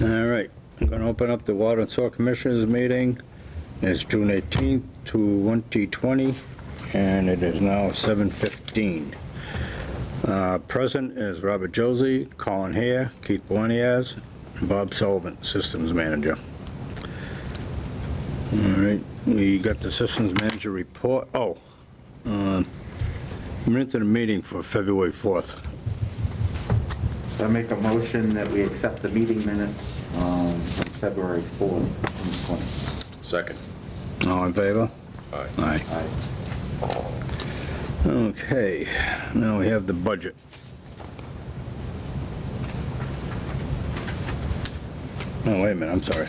All right, I'm going to open up the Water and Sewer Commissioners meeting. It's June 18th, 2020, and it is now 7:15. Present is Robert Josie, Colin Hare, Keith Boliniaz, and Bob Sullivan, Systems Manager. All right, we got the Systems Manager report. Minutes of the meeting for February 4th. I make a motion that we accept the meeting minutes on February 4th, 2020. Second. All in favor? Aye. Aye. Aye. Okay, now we have the budget. Oh, wait a minute, I'm sorry.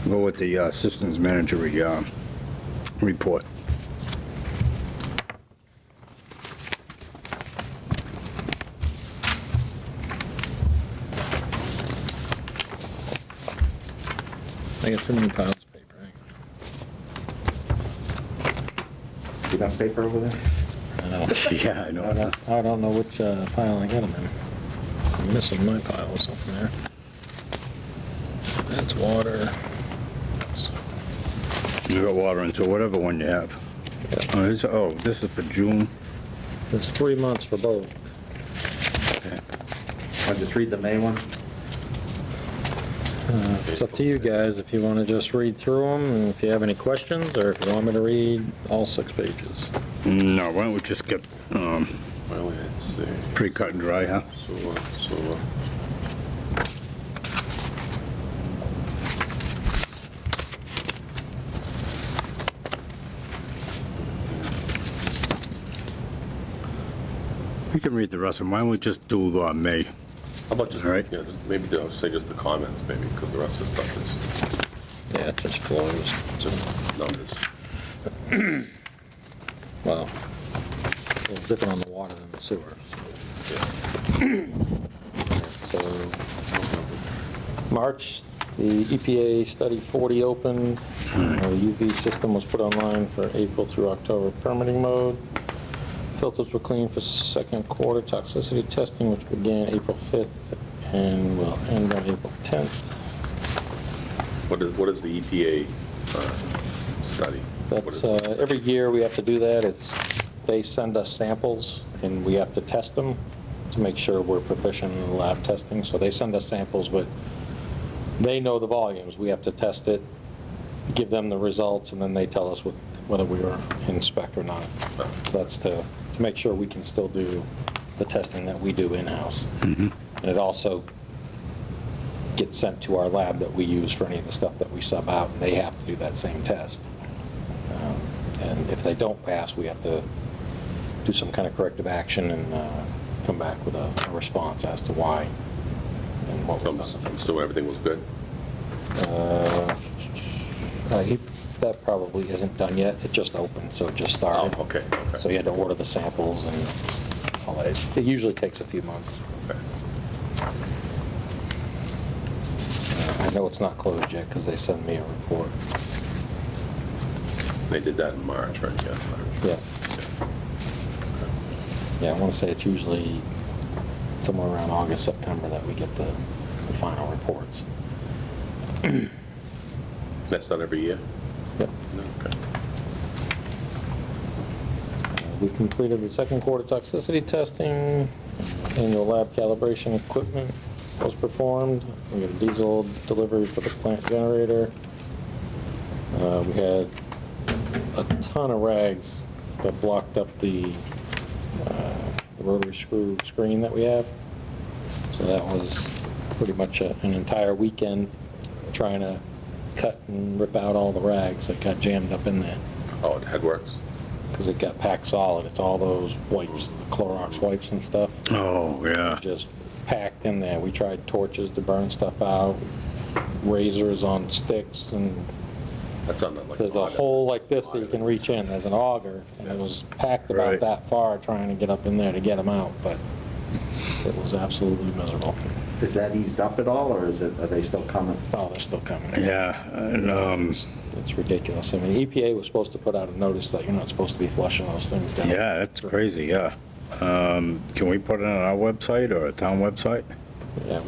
Go with the Systems Manager report. I got too many piles of paper. You got paper over there? I know. Yeah, I know. I don't know which pile I got them in. I'm missing my pile or something there. That's water. That's, You got water and so whatever one you have. yeah. This is for June. There's 3 months for both. Okay. I'll just read the May one. It's up to you guys if you want to just read through them, and if you have any questions, or if you want me to read all 6 pages. No, why don't we just get Well, let's see. pretty cut and dry, huh? So, We can read the rest of them. Why don't we just do May? how about just, All right. yeah, maybe say just the comments, maybe, because the rest of the stuff is Yeah, it just flows. just numbers. Well, a little different on the water than the sewer. So, March, the EPA Study 40 opened. The UV system was put online for April through October permitting mode. Filters were cleaned for second quarter toxicity testing, which began April 5th and will end on April 10th. What is the EPA study? What That's, is- every year we have to do that. They send us samples and we have to test them to make sure we're proficient in lab testing. So they send us samples, but they know the volumes. We have to test it, give them the results, and then they tell us whether we are in spec or not. So that's to make sure we can still do the testing that we do in-house. And it also gets sent to our lab that we use for any of the stuff that we sub out, and they have to do that same test. And if they don't pass, we have to do some kind of corrective action and come back with a response as to why and what was done. So everything was good? That probably isn't done yet. It just opened, so it just started. Oh, okay. So you had to order the samples and all that. It usually takes a few months. Okay. I know it's not closed yet because they send me a report. They did that in March, right? Yeah, March. Yeah. Yeah, I want to say it's usually somewhere around August, September that we get the final reports. That's done every year? Yep. No, okay. We completed the second quarter toxicity testing. Annual lab calibration equipment was performed. We got a diesel delivery for the plant generator. We had a ton of rags that blocked up the rotary screw screen that we have. So that was pretty much an entire weekend trying to cut and rip out all the rags that got jammed up in there. Oh, it Headworks? Because it got packed solid. It's all those wipes, the Clorox wipes and stuff, Oh, yeah. just packed in there. We tried torches to burn stuff out, razors on sticks, and That's on like. there's a hole like this that you can reach in. There's an auger, and it was packed about Right. that far trying to get up in there to get them out, but it was absolutely miserable. Is that eased up at all, or are they still coming? Oh, they're still coming. Yeah, and, It's ridiculous. I mean, EPA was supposed to put out a notice that you're not supposed to be flushing those things down. yeah, that's crazy, yeah. Can we put it on our website or a town website? Yeah,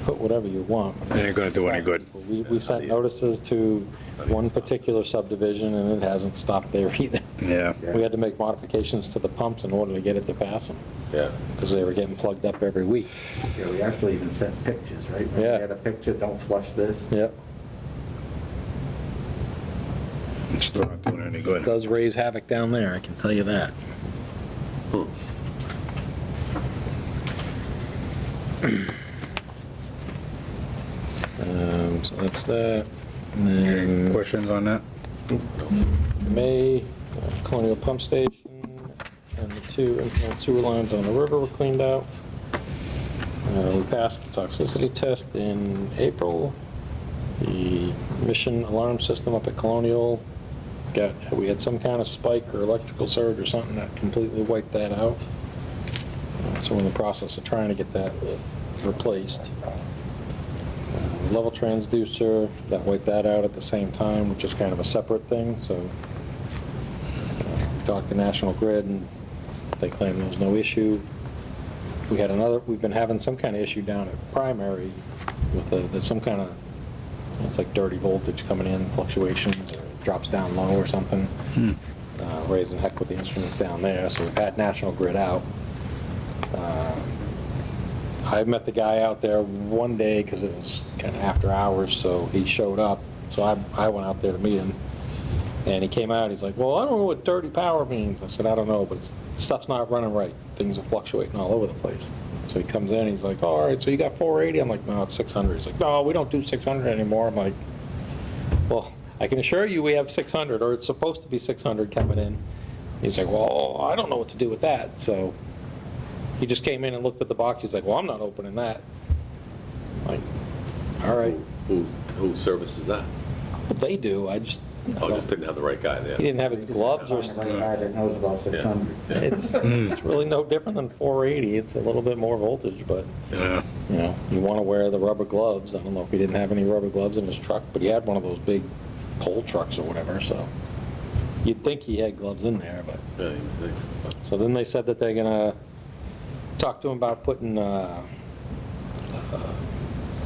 put whatever you want. It ain't gonna do any good. We sent notices to one particular subdivision, and it hasn't stopped there either. Yeah. We had to make modifications to the pumps in order to get it to pass them, Yeah. because they were getting plugged up every week. Yeah, we actually even sent pictures, right? When Yeah. We had a picture, don't flush this. Yep. It's still not doing any It good. does raise havoc down there, I can tell you that. So that's that. And then Questions on that? May, Colonial Pump Station, and the 2 influent sewer lines on the river were cleaned out. We passed the toxicity test in April. The mission alarm system up at Colonial we had some kind of spike or electrical surge or something that completely wiped that out. So we're in the process of trying to get that replaced. Level transducer, that wiped that out at the same time, which is kind of a separate thing, so talked to National Grid, and they claim there was no issue. We've been having some kind of issue down at Primary with there's some kind of, it's like dirty voltage coming in, fluctuations, or it drops down low or something, raising heck with the instruments down there, so we've had National Grid out. I met the guy out there one day because it was kind of after hours, so he showed up. So I went out there to meet him, and he came out. He's like, well, I don't know what dirty power means. I said, I don't know, but stuff's not running right. Things are fluctuating all over the place. So he comes in, he's like, oh, all right, so you got 480? I'm like, no, it's 600. He's like, no, we don't do 600 anymore. I'm like, well, I can assure you we have 600, or it's supposed to be 600 coming in. He's like, well, I don't know what to do with that. So he just came in and looked at the box. He's like, well, I'm not opening that. I'm like, all right. Who services that? They do. I just, Oh, just didn't have the right guy there. he didn't have his gloves or Find the right guy that knows about 600. It's really no different than 480. It's a little bit more voltage, but, Yeah. you know, you want to wear the rubber gloves. I don't know if he didn't have any rubber gloves in his truck, but he had one of those big pole trucks or whatever, so you'd think he had gloves in there, but. Yeah, you would think. So then they said that they're gonna talk to him about putting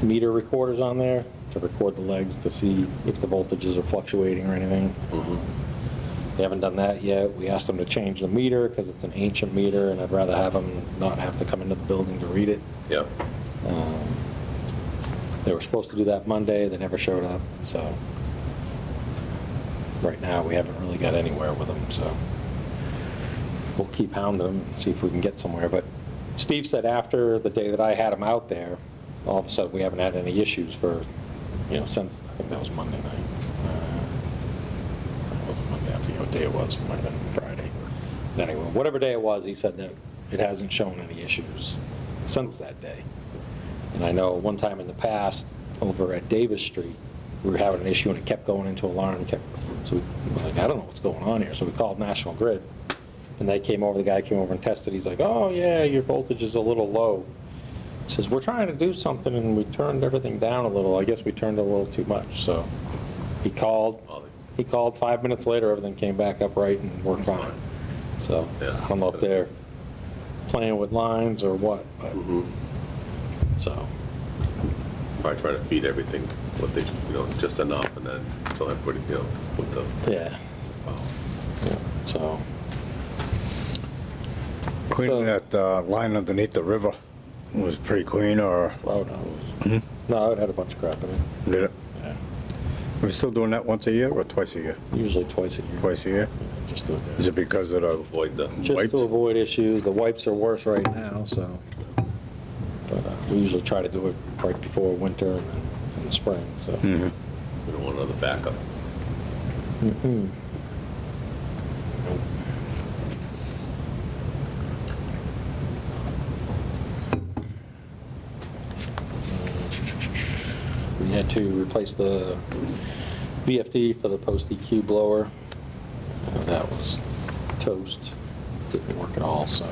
meter recorders on there to record the legs to see if the voltages are fluctuating or anything. They haven't done that yet. We asked them to change the meter because it's an ancient meter, and I'd rather have them not have to come into the building to read it. Yep. They were supposed to do that Monday, they never showed up, so right now, we haven't really got anywhere with them, so we'll keep hounding them and see if we can get somewhere. But Steve said after the day that I had him out there, all of a sudden, we haven't had any issues for, you know, since, I think that was Monday night. It wasn't Monday, I forget what day it was, it might have been Friday. Anyway, whatever day it was, he said that it hasn't shown any issues since that day. And I know one time in the past, over at Davis Street, we were having an issue and it kept going into alarm, so we were like, I don't know what's going on here. So we called National Grid, and they came over, the guy came over and tested. He's like, oh yeah, your voltage is a little low. He says, we're trying to do something and we turned everything down a little. I guess we turned it a little too much, so he called. He called 5 minutes later, everything came back up right and worked fine. So Yeah. I don't know if they're playing with lines or what, but, so. Probably try to feed everything, what they, you know, just enough, and then, so everybody, you know, with the, Yeah, yeah, so, Cleaning that line underneath the river was pretty clean, or oh, no, no, it had a bunch of crap in it. did it? Yeah. We're still doing that once a year or twice a year? Usually twice a year. Twice a year? Just to, Is it because of the avoid the, just wipes? to avoid issues. The wipes are worse right now, so. But we usually try to do it right before winter and then in the spring, so. we don't want another backup. We had to replace the VFD for the post EQ blower. That was toast. Didn't work at all, so.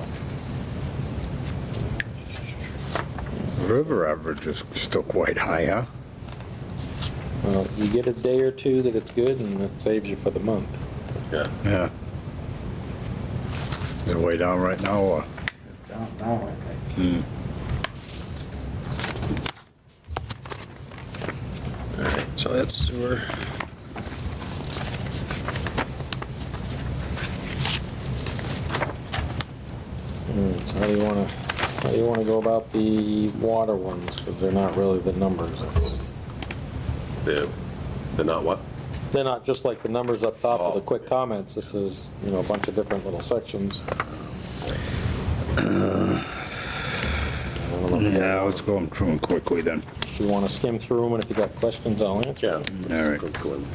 River average is still quite high, huh? Well, you get a day or two that it's good and it saves you for the month. Yeah. Yeah. Is it way down right now, or? Down, I think. So that's sewer. So how do you wanna go about the water ones? Because they're not really the numbers. They're not what? They're not just like the numbers up top of the Oh. quick comments. This is, you know, a bunch of different little sections. Yeah, let's go through them quickly then. If you want to skim through them, and if you got questions, I'll answer. Yeah. All right. Go in.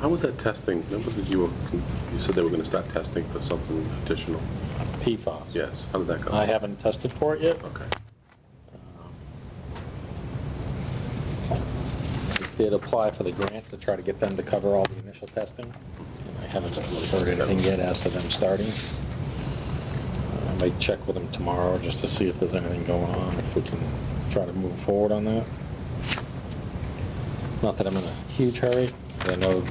How was that testing? Remember that you said they were going to start testing for something additional? PFAS. Yes. How did that go? I haven't tested for it yet. Okay. I did apply for the grant to try to get them to cover all the initial testing. And I haven't heard anything yet as to them starting. I might check with them tomorrow just to see if there's anything going on, if we can try to move forward on that. Not that I'm in a huge hurry. I know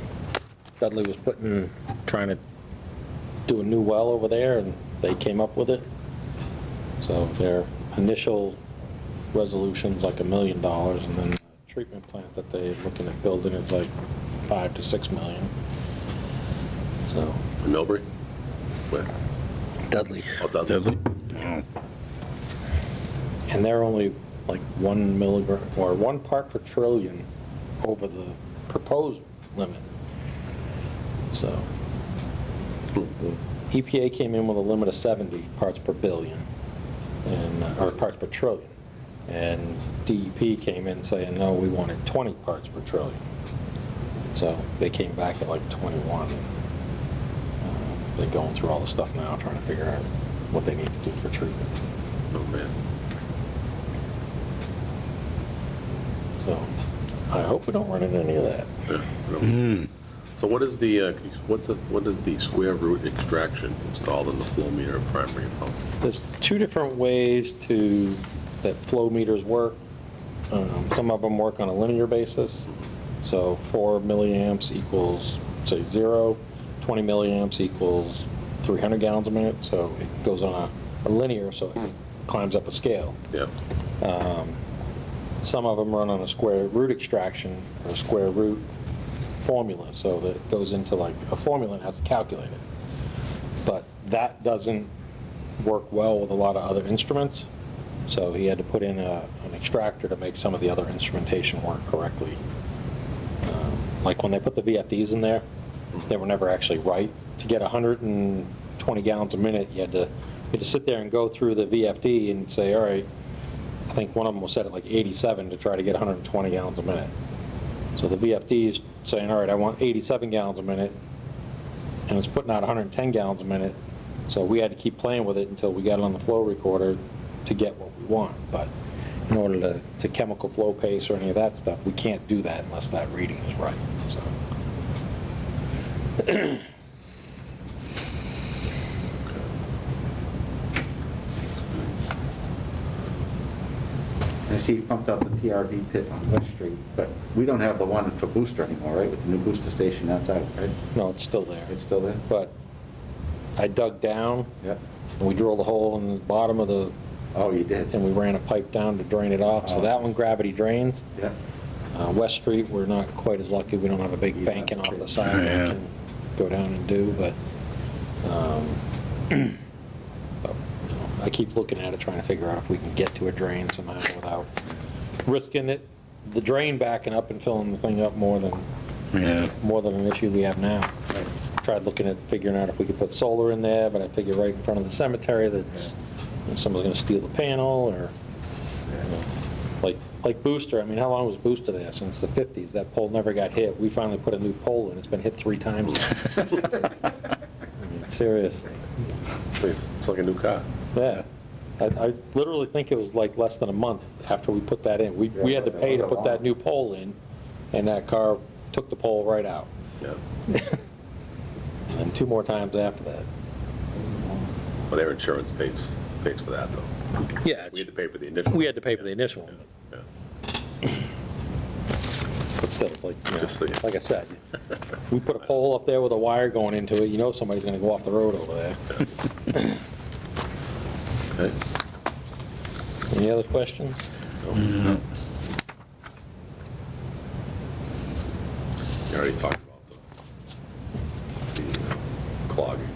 Dudley was trying to do a new well over there, and they came up with it. So their initial resolution's like $1 million, and then the treatment plant that they're looking at building is like $5 to $6 million. So. In Millbury? Where? Dudley. Oh, Dudley. Dudley? Oh, And they're only like 1 milligram, or 1 part per trillion over the proposed limit. So, the EPA came in with a limit of 70 parts per billion, and, or parts per trillion. And DEP came in saying, no, we wanted 20 parts per trillion. So they came back at like 21. They're going through all the stuff now, trying to figure out what they need to do for treatment. Oh, man. So I hope we don't run into any of that. Yeah. No. So what is the square root extraction installed in the flow meter of primary pump? There's 2 different ways that flow meters work. Some of them work on a linear basis. So 4 milliamps equals, say, 0. 20 milliamps equals 300 gallons a minute. So it goes on a linear, so it climbs up a scale. Yeah. Some of them run on a square root extraction or square root formula, so that it goes into like a formula and has to calculate it. But that doesn't work well with a lot of other instruments, so he had to put in an extractor to make some of the other instrumentation work correctly. Like when they put the VFDs in there, they were never actually right. To get 120 gallons a minute, you had to sit there and go through the VFD and say, all right, I think one of them was set at like 87 to try to get 120 gallons a minute. So the VFD is saying, all right, I want 87 gallons a minute, and it's putting out 110 gallons a minute. So we had to keep playing with it until we got it on the flow recorder to get what we want. But in order to chemical flow pace or any of that stuff, we can't do that unless that reading is right. So. I see you pumped out the PRV pit on West Street, but we don't have the one for booster anymore, right? With the new booster station outside, right? No, it's still there. It's still there? But I dug down, Yep. and we drilled a hole in the bottom of the, Oh, you did? and we ran a pipe down to drain it off. So Oh. that one gravity drains. Yep. West Street, we're not quite as lucky. We don't have a big Yeah. banking off the side that Yeah. we can go down and do, but, but, you know, I keep looking at it, trying to figure out if we can get to a drain somehow without risking it, the drain backing up and filling the thing up more than an issue we have now. Tried looking at figuring out if we could put solar in there, but I figure right in front of the cemetery that someone's gonna steal the panel, or, you know, like like Booster, I mean, how long was Booster there? Since the 50s. That pole never got hit. We finally put a new pole in. It's been hit 3 times. I mean, seriously. It's like a new car. Yeah. I literally think it was like less than a month after we put that in. We had to pay to put that new pole in, and that car took the pole right out. Yeah. And 2 more times after that. But their insurance pays for that, though. Yeah. We had to pay for the initial. We had to pay for the initial one. Yeah. But still, it's like, you know, Just saying. like I said, we put a pole up there with a wire going into it, you know somebody's gonna go off the road over there. Okay. Any other questions? You already talked about the clogging.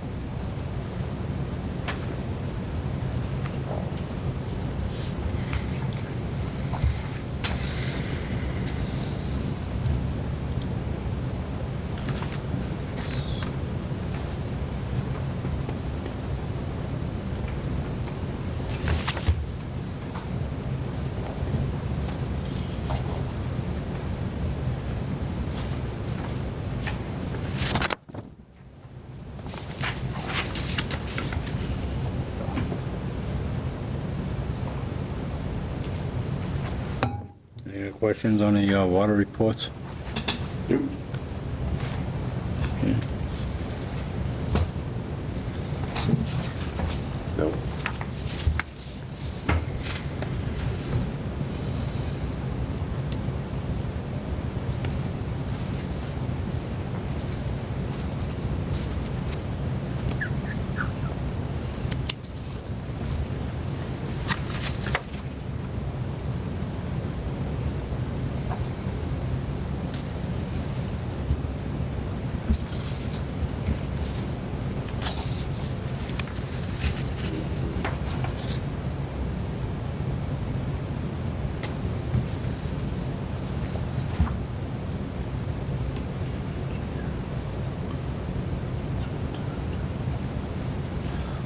Any questions on the water reports? No.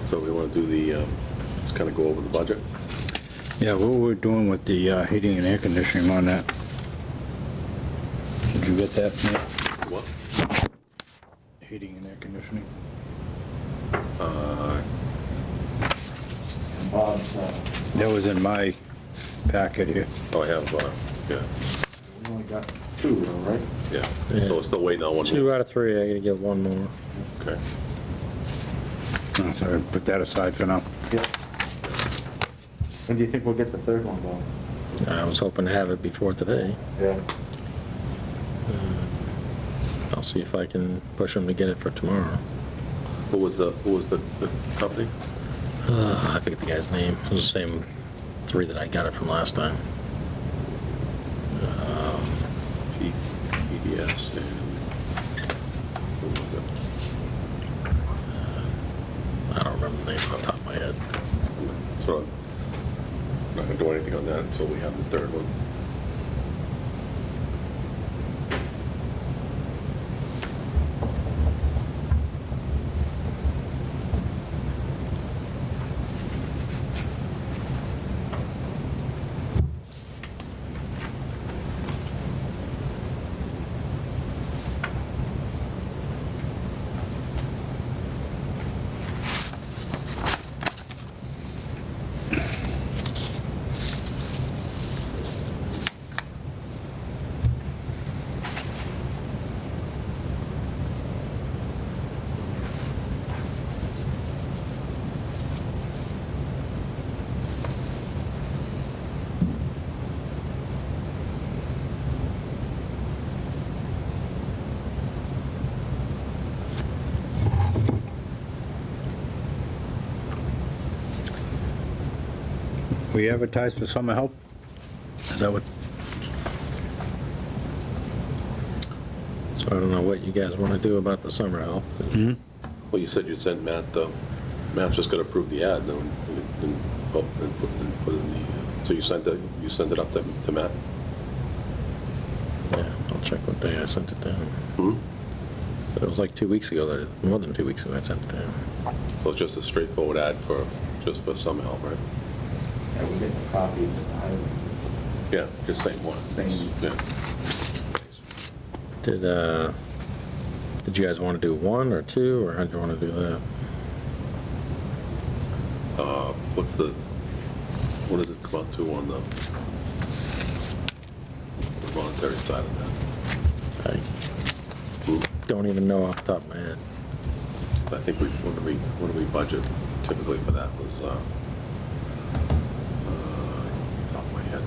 So we want to do the, just kind of go over the budget? Yeah, what we're doing with the heating and air conditioning on that? Did you get that, Nick? What? Heating and air conditioning? Bob's, That was in my packet here. Oh, I have, yeah, we only got 2, though, right? yeah. Yeah. So we're still waiting on one 2 more. out of 3, I gotta get 1 more. Okay. Oh, sorry, put that aside for now. Yep. When do you think we'll get the 3rd one, Bob? I was hoping to have it before today. Yeah. I'll see if I can push them to get it for tomorrow. Who was the company? I forget the guy's name. It was the same 3 that I got it from last time. PDS and, who was it? I don't remember the name off the top of my head. So, I'm not gonna do anything on that until we have the 3rd one. We advertised for summer help? Is that what? So I don't know what you guys want to do about the summer help. Well, you said you'd send Matt, Matt's just gonna approve the ad, then, and put in the, so you send it up to Matt? Yeah, I'll check what day I sent it down. Hmm? So it was like 2 weeks ago, more than 2 weeks ago I sent it down. So it's just a straightforward ad just for some help, right? Yeah, we get the copies of the highway. Yeah, just same one. Same. Yeah. Did you guys want to do 1 or 2, or how'd you want to do that? What does it come out to on the monetary side of that? I don't even know off the top of my head. I think what do we budget typically for that was, top of my head.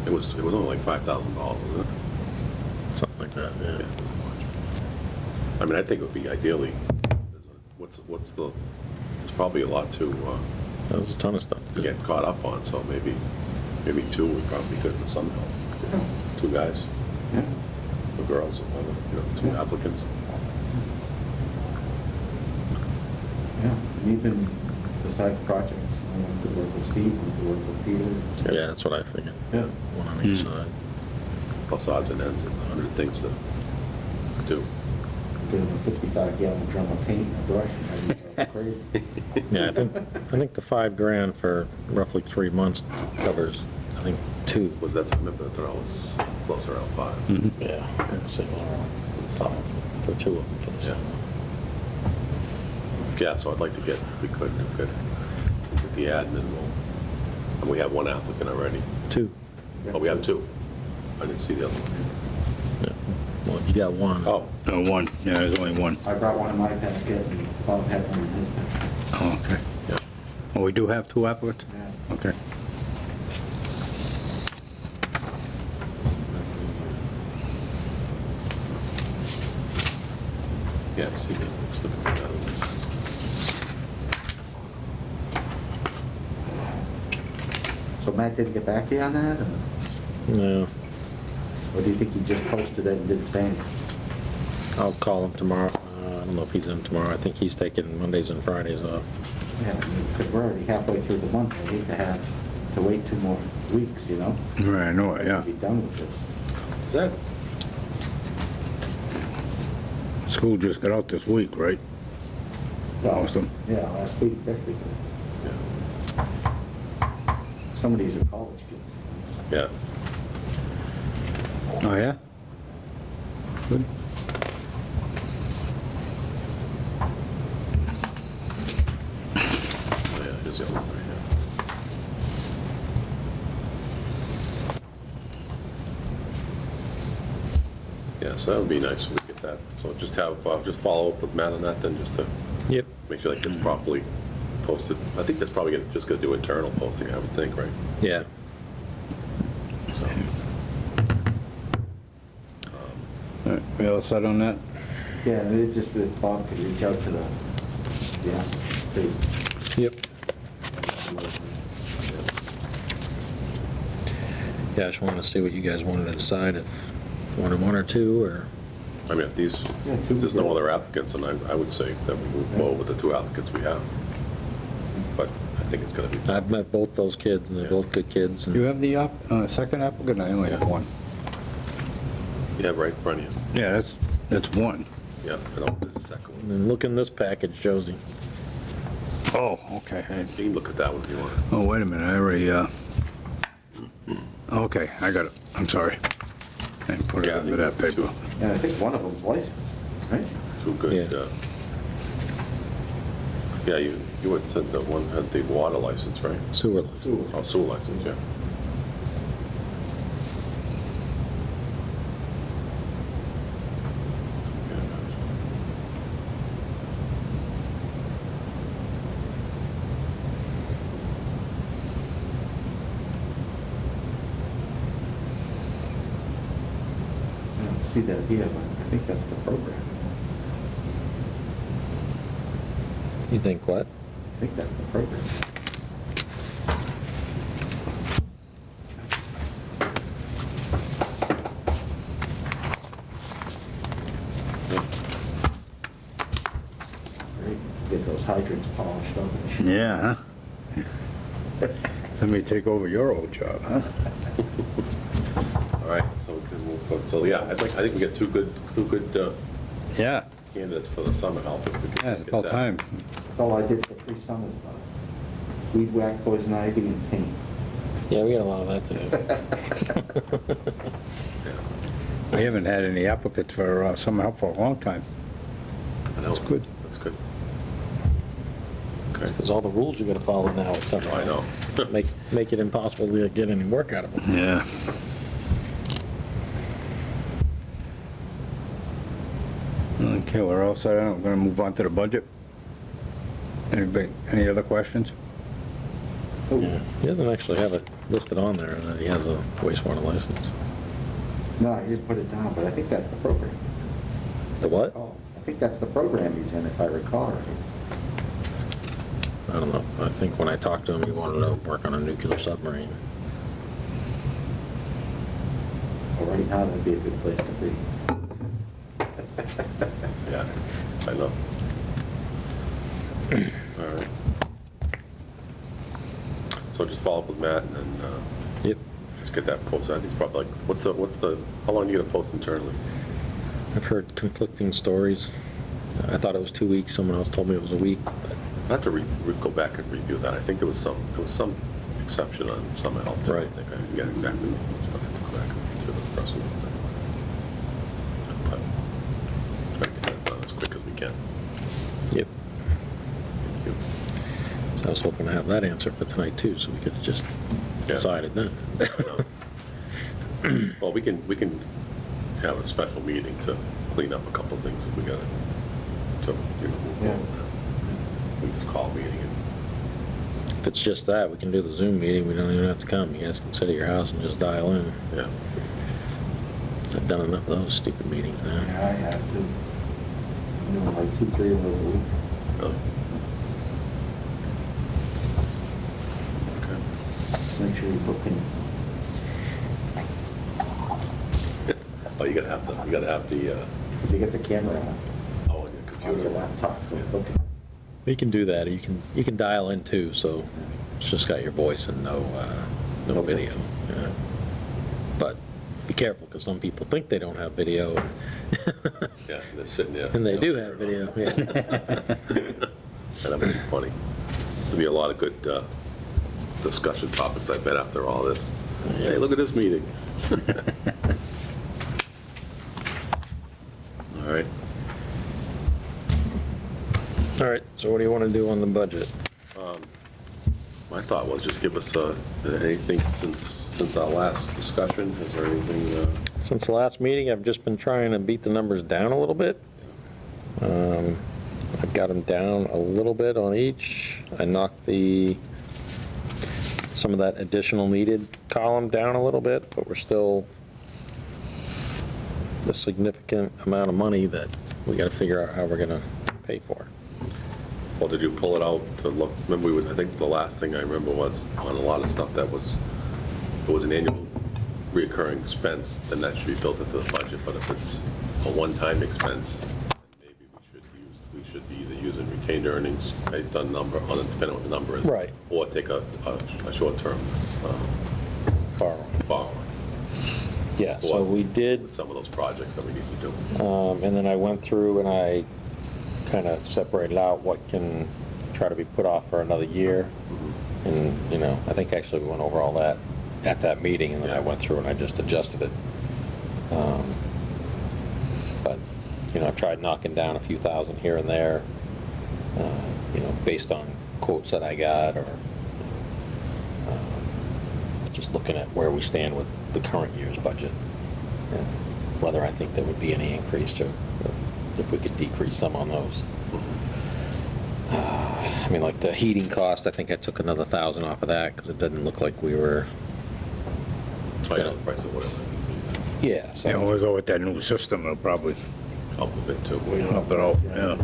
It was only like $5,000, wasn't it? Something like that, Yeah, yeah. it wasn't much. I mean, I think it would be ideally, what's the, there's probably a lot to That was a ton of stuff to do. get caught up on, so maybe 2 would probably be good for some help. 2 guys, Yeah. or girls, or whatever, 2 applicants. Yeah, and even besides projects, I could work with Steve, we could work with Peter. Yeah, that's what I figured. Yeah. 1 on each side. Plus odds and ends, and 100 things to do. Give him a 55-gallon drum of paint and a brush and have him go crazy. Yeah, I think the $5,000 for roughly 3 months covers, I think, 2. Was that something, but I thought it was closer around 5. Yeah, something for 2 of them for the Yeah. summer. Yeah, so I'd like to get, if we could, get the ad, and then and we have 1 applicant already. 2. Oh, we have 2. I didn't see the other one. Yeah. Well, you got 1. Oh, 1, yeah, there's only 1. I brought one in my packet and Bob had one in his packet. Oh, okay. yeah. Oh, we do have 2 applicants? Yeah. Okay. Yeah, see, looks looking at that one. So Matt didn't get back to you on that, or No, do you think he just posted it and didn't say anything? I'll call him tomorrow. I don't know if he's in tomorrow. I think he's taking Mondays and Fridays off. Yeah, because we're already halfway through the month, I hate to wait 2 more weeks, you know? Right, I know it, yeah. Be done with this. Is that, School just got out this week, right? Awesome. Yeah, last week, technically. yeah, Some of these are college kids. yeah. Oh, yeah? Good. Oh, yeah, here's the other one right here. Yeah, so that would be nice if we get that. So just follow up with Matt on that then, just to Yep. make sure that gets properly posted. I think that's probably just gonna do internal posting, I would think, right? Yeah. So, All right, we all set on that? Yeah, and it just, that Bob could reach out to the, yeah, to, Yep. Yeah, I just wanted to see what you guys wanted to decide, if you wanted 1 or 2, or, I mean, if Yeah, two there's no would be- other applicants, and I would say that we move forward with the 2 applicants we have. But I think it's gonna be, I've met both those kids, and they're both good kids. and- You have the second applicant? I only have 1. yeah, right, in front of you. Yeah, that's 1. Yeah, I know, there's a second one. And then look in this package, Josie. Oh, okay. You can look at that one if you want. Oh, wait a minute, I already, okay, I got it. I'm sorry. I didn't put it Yeah, I under think that it's paper. yeah, I think one of them's licensed, right? 2 good, Yeah. yeah, you had said that one had the water license, right? Sewer license. Oh, sewer license, yeah. I don't see that here, but I think that's the program. You think what? I think that's the program. Great. Get those hydrants polished up and shit. Yeah, huh? Let me take over your old job, huh? All right, so we can move forward. So, yeah, I think we get two good Yeah, candidates for the summer help. If we can yeah, it's get about that. That's all I did for 3 summers, weed whack, poison ivy, and paint. Yeah, we got a lot of that to do. We haven't had any applicants for some help for a long time. I know. That's good. That's good. Okay. There's all the rules you gotta follow now at some I know. Make it impossible to get any work out of them. Yeah. Okay, we're all set. I'm gonna move on to the budget. Anybody, any other questions? Yeah. He doesn't actually have it listed on there that he has a wastewater license. No, I just put it down, but I think that's the program. The what? Oh, I think that's the program he's in, if I recall right. I don't know. I think when I talked to him, he wanted to work on a nuclear submarine. Well, right now, that'd be a good place to be. Yeah, I know. All right. So just follow up with Matt and then Yep. just get that posted. I think it's probably like, what's the, how long do you get to post internally? I've heard conflicting stories. I thought it was 2 weeks. Someone else told me it was a week. But I have to go back and review that. I think there was some exception on some else. Right. I think I forget exactly what it was, but I have to go back and review the precedent. But try to get that done as quick as we can. Yep. Thank you. So I was hoping to have that answer for tonight too, so we could have just Yeah. decided then. Well, we can have a special meeting to clean up a couple of things if we gotta, to, move Yeah. on. We just call a meeting and, If it's just that, we can do the Zoom meeting. We don't even have to come. You guys can sit at your house and just dial in. yeah. I've done enough of those stupid meetings now. Yeah, I have to. Like 2, 3 of those a week. Really? Okay. Make sure you book in. Oh, you gotta have the, You get the camera on oh, on your your computer. laptop, so Yeah. book it. You can do that. Or you can dial in too, so it's just got your voice and no video. Yeah. But be careful, because some people think they don't have video, Yeah, and they're sitting there. and they do Yeah, have video. Yeah. And that must be funny. There'll be a lot of good discussion topics, I bet, after all this. Hey, look at this meeting. All right. All right, so what do you want to do on the budget? My thought was just give us anything since our last discussion. Is there anything? Since the last meeting, I've just been trying to beat the numbers down a little bit. I've got them down a little bit on each. I knocked some of that additional needed column down a little bit, but we're still a significant amount of money that we got to figure out how we're going to pay for. Well, did you pull it out to look? Remember, I think the last thing I remember was on a lot of stuff that was, if it was an annual reoccurring expense, then that should be built into the budget. But if it's a one-time expense, maybe we should be either using retained earnings based on number, depending on what the number is. Right. Or take a short-term Borrow. borrow Yeah, so we did. with some of those projects that we need to do. And then I went through and I kind of separated out what can try to be put off for another year. And, I think actually we went over all that at that meeting, and then I went through and I just adjusted it. But, I've tried knocking down a few thousand here and there, based on quotes that I got, or just looking at where we stand with the current year's budget, and whether I think there would be any increase, or if we could decrease some on those. Like the heating cost, I think I took another 1,000 off of that, because it didn't look like we were, I know the price of oil. yeah, so. Yeah, when we go with that new system, it'll probably Help a bit too. help it out, yeah.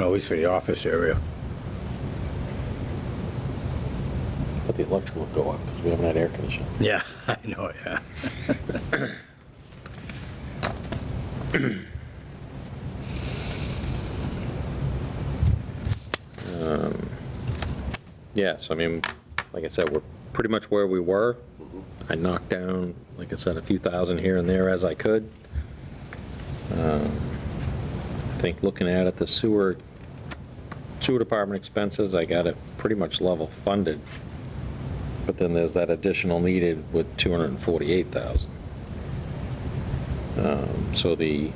At least for the office area. But the electric will go up, because we haven't had air conditioning. Yeah, I know, yeah. Yeah, so like I said, we're pretty much where we were. I knocked down, like I said, a few thousand here and there as I could. I think looking at it, the sewer department expenses, I got it pretty much level funded But then there's that additional needed with 248,000. So the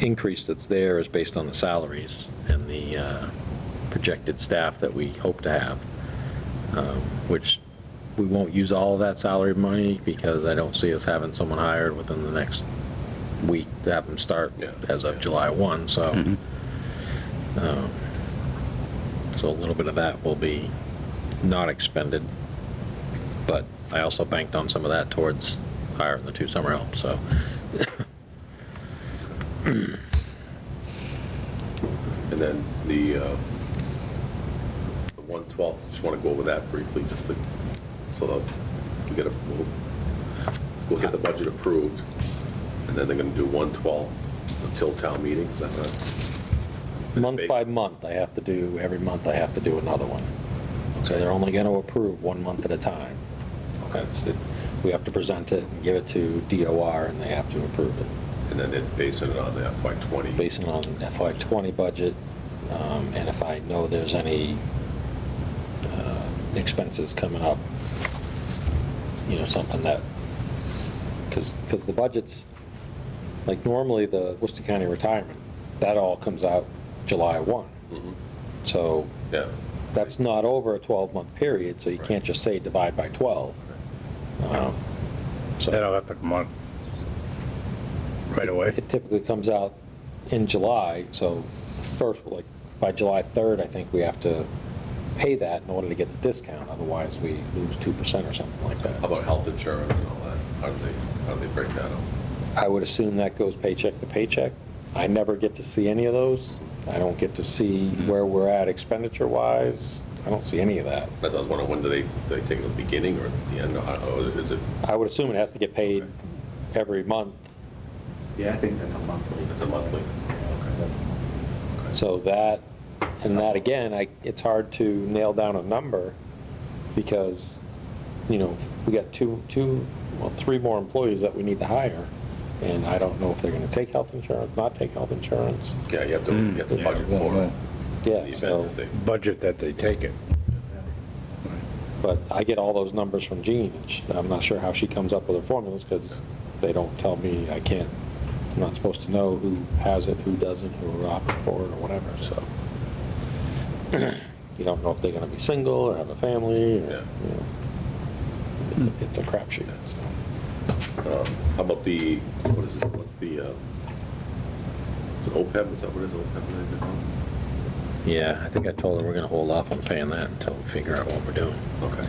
increase that's there is based on the salaries and the projected staff that we hope to have, which we won't use all of that salary money because I don't see us having someone hired within the next week to have them start Yeah. as of July 1, so. So a little bit of that will be not expended, but I also banked on some of that towards hiring the 2 summer help, so. And then the 112th, just want to go over that briefly, just to, so that we get we'll get the budget approved, and then they're going to do 112 until town meeting, is that right? Month by month, I have to do, every month I have to do another one. So they're only going to approve 1 month at a time. That's it. We have to present it and give it to DOR, and they have to approve it. And then they're basing it on the FY20. Basing on FY20 budget, and if I know there's any expenses coming up, you know, something that, because the budgets, like normally the Worcester County retirement, that all comes out July 1. So Yeah. that's not over a 12-month period, so you can't just say divide by 12. So That'll have to come on right away. it typically comes out in July, so first, like, by July 3rd, I think we have to pay that in order to get the discount, otherwise we lose 2% or something like that. How about health insurance and all that? How do they break that up? I would assume that goes paycheck to paycheck. I never get to see any of those. I don't get to see where we're at expenditure-wise. I don't see any of that. That's what I was wondering, when do they take it at the beginning or at the end? Or is it, I would assume it has to get paid every month. Yeah, I think that's a monthly. it's a monthly? So that, and that again, it's hard to nail down a number because, you know, we got three more employees that we need to hire. And I don't know if they're going to take health insurance, not take health insurance. Yeah, you have to budget for it. in Yeah, the so, event that they- Budget that they take it. but I get all those numbers from Jean. I'm not sure how she comes up with her formulas because they don't tell me. I'm not supposed to know who has it, who doesn't, who are opting for it or whatever, so. You don't know if they're going to be single or have a family, or, Yeah. you know. It's a crapshoot, so. How about the, what is it, what's the, is it OPEB, is that what it is, OPEB? Yeah, I think I told her we're going to hold off on paying that until we figure out what we're doing. Okay.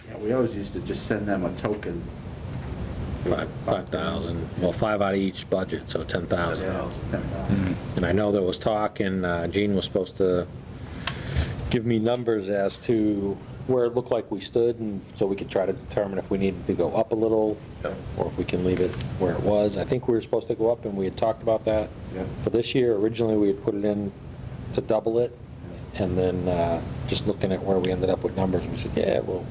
Yeah, we always used to just send them a token. 5,000, well, 5 out of each budget, so 10,000. Yeah, 10,000. And I know there was talk, and Gene was supposed to give me numbers as to where it looked like we stood, and so we could try to determine if we needed to go up a little, Yeah. or if we can leave it where it was. I think we were supposed to go up, and we had talked about that. Yeah. For this year, originally, we had put it in to double it, and then just looking at where we ended up with numbers, we said, yeah, we'll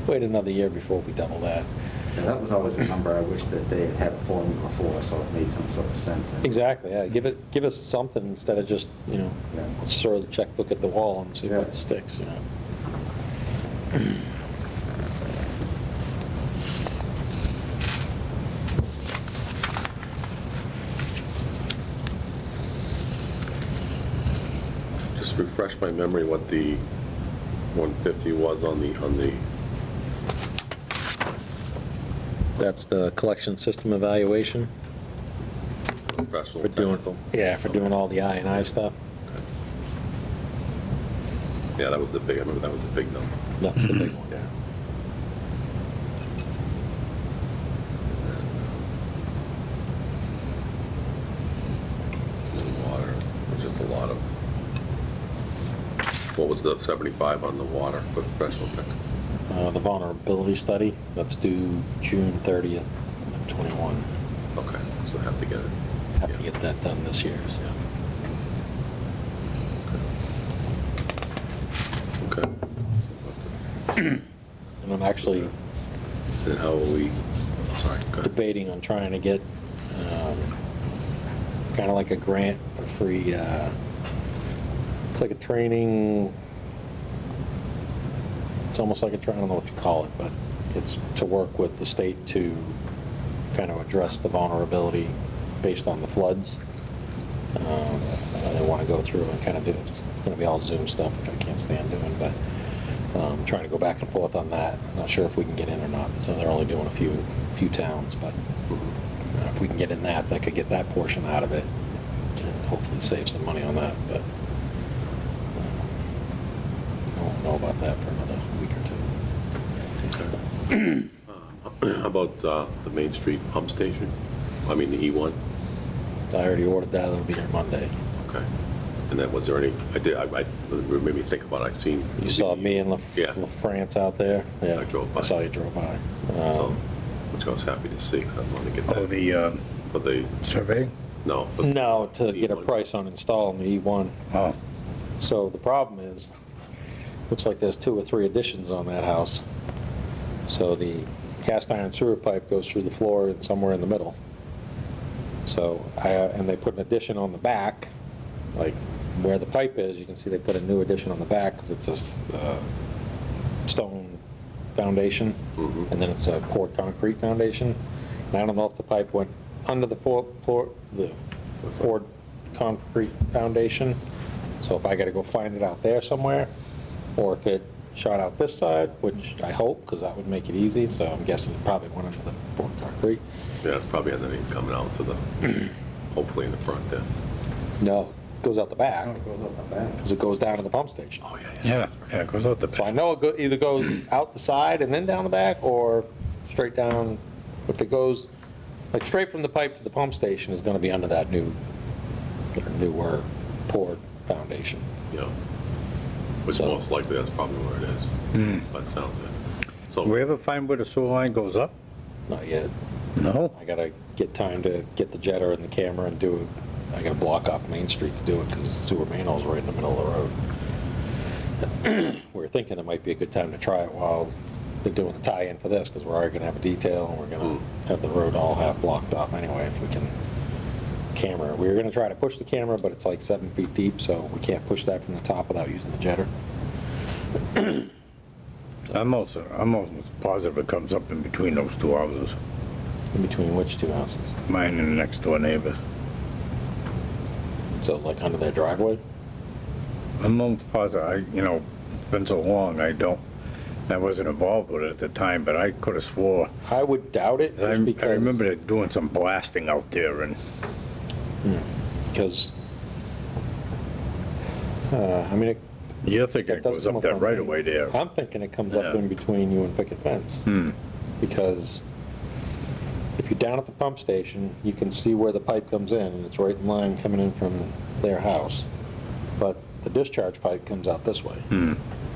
wait another year before we double that. Yeah, that was always a number I wish that they had had a formula for, so it made some sort of sense. Exactly, yeah, give us something instead of just, you know, Yeah. let's throw the checkbook at the wall and see Yeah. what sticks, you know. Just refresh my memory what the 150 was on the, That's the collection system evaluation. professional For doing, technical. yeah, for doing all the I&I stuff. Yeah, that was the big, I remember that was a big number. That's the big one, yeah. And then water, which is a lot of, what was the 75 on the water for professional technical? The vulnerability study, that's due June 30th, of '21. Okay, so have to get it. Have to get that done this year, so. Okay. And I'm actually Then how are we, sorry, go ahead. debating on trying to get kind of like a grant for free, it's like a training, it's it's almost like I don't know what you call it, but it's to work with the state to kind of address the vulnerability based on the floods. They want to go through and kind of do, it's going to be all Zoom stuff, which I can't stand doing, but trying to go back and forth on that. I'm not sure if we can get in or not, so they're only doing a few towns, but if we can get in that could get that portion out of it and hopefully save some money on that, but I won't know about that for another week or two. How about the Main Street pump station? I mean, the E1? I already ordered that, it'll be here Monday. Okay. And then was there any, it made me think about it, I seen. You saw me and Yeah. LaFrance out there? Yeah, I drove by. I saw you drove by. So, which I was happy to see, 'cause I wanted to get Oh, that the for the, survey? no. for No, to get a E1. price on installing the E1. Oh, So the problem is, looks like there's 2 or 3 additions on that house. So the cast iron sewer pipe goes through the floor and somewhere in the middle. So, and they put an addition on the back, like where the pipe is, you can see they put a new addition on the back, because it's a stone foundation, and then it's a poured concrete foundation. And I don't know if the pipe went under the the poured concrete foundation, so if I gotta go find it out there somewhere, or if it shot out this side, which I hope, because that would make it easy, so I'm guessing it probably went under the poured concrete. Yeah, it's probably underneath coming out to the, hopefully in the front there. No, it goes out the back, Goes up the back. because it goes down to the pump station. Oh, yeah, yeah, yeah, it goes out the, So I know it either goes out the side and then down the back, or straight down. If it goes, like, straight from the pipe to the pump station is gonna be under that newer poured foundation. Yeah. Which So- most likely, that's probably where it is. That sounds good. do we So, ever find where the sewer line goes up? Not yet. No? I gotta get time to get the jetter and the camera and do it. I gotta block off Main Street to do it, because the sewer manhole's right in the middle of the road. We were thinking it might be a good time to try it while they're doing the tie-in for this, because we're already gonna have a detail, and we're gonna have the road all half blocked off anyway, if we can camera. We were gonna try to push the camera, but it's like 7 feet deep, so we can't push that from the top without using the jetter. I'm almost positive it comes up in between those 2 houses, In between which 2 houses? mine and the next door neighbor. So like under their driveway? I'm almost positive, it's been so long, I wasn't involved with it at the time, but I could have swore. I would doubt it, I just because. remember it doing some blasting out there, and Because, I mean, you're thinking it that does goes come up that on right Main. away there. I'm thinking it comes up Yeah. in between you and Picket Fence. Because if you're down at the pump station, you can see where the pipe comes in, and it's right in line coming in from their house. But the discharge pipe comes out this way.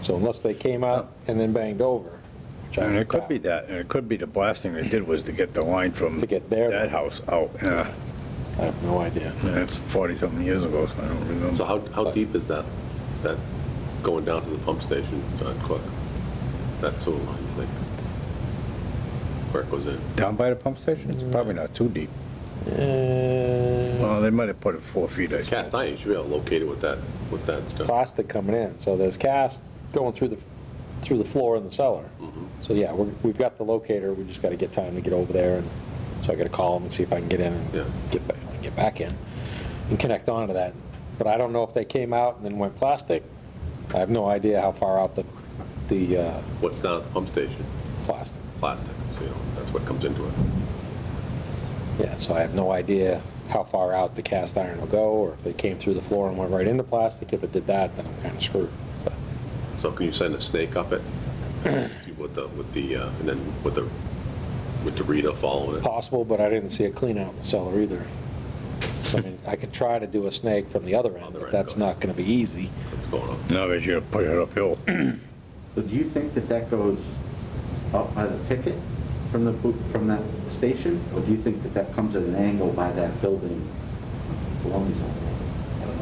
So unless they came out and then banged over, which I And it could doubt. be that, and it could be the blasting they did was to get the line from To get their- that house out. Yeah, I have no idea. that's 40-something years ago, so I don't remember. so how deep is that going down to the pump station, John Cook? That sewer line, you think? Where it goes in? Down by the pump station? It's probably not too deep. Well, they might have put it 4 feet, I It's think. cast iron, you should be able to locate it with that stuff. Plastic coming in, so there's cast going through the floor in the cellar. So yeah, we've got the locator, we just gotta get time to get over there, and so I gotta call them and see if I can get in Yeah. and get back in and connect onto that. But I don't know if they came out and then went plastic. I have no idea how far out the What's down at the pump station? plastic. Plastic, so that's what comes into it. Yeah, so I have no idea how far out the cast iron will go, or if they came through the floor and went right into plastic. If it did that, then I'm kinda screwed. But So can you send a snake up it? With the Rita following it? possible, but I didn't see it clean out in the cellar either. So, I mean, I could try to do a snake from the other end, Other but end, that's go not gonna be easy. What's going on? No, because you're push it uphill. So do you think that goes up by the picket from that station? Or do you think that comes at an angle by that building? Belongs on it? I don't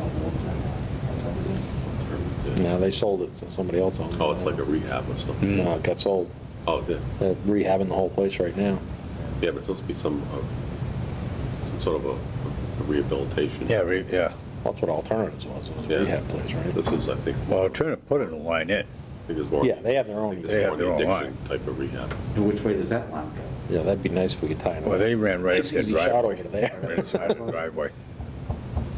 know. Now, they sold it, so somebody else owned it. Oh, it's like a rehab or something? No, it got sold. Oh, it did? They're rehabbing the whole place right now. Yeah, but it's supposed to be some sort of a rehabilitation. Yeah, yeah. That's what Alternatives was, it was Yeah. a rehab place, right? This is, I think, Well, I'm trying to put a new line in. think it's more. Yeah, they have their I own. think They it's have more their the own addiction type of rehab. And which way does that line go? Yeah, that'd be nice if we could tie it. Well, they ran right up Nice the easy shot driveway. over there. Right inside the driveway.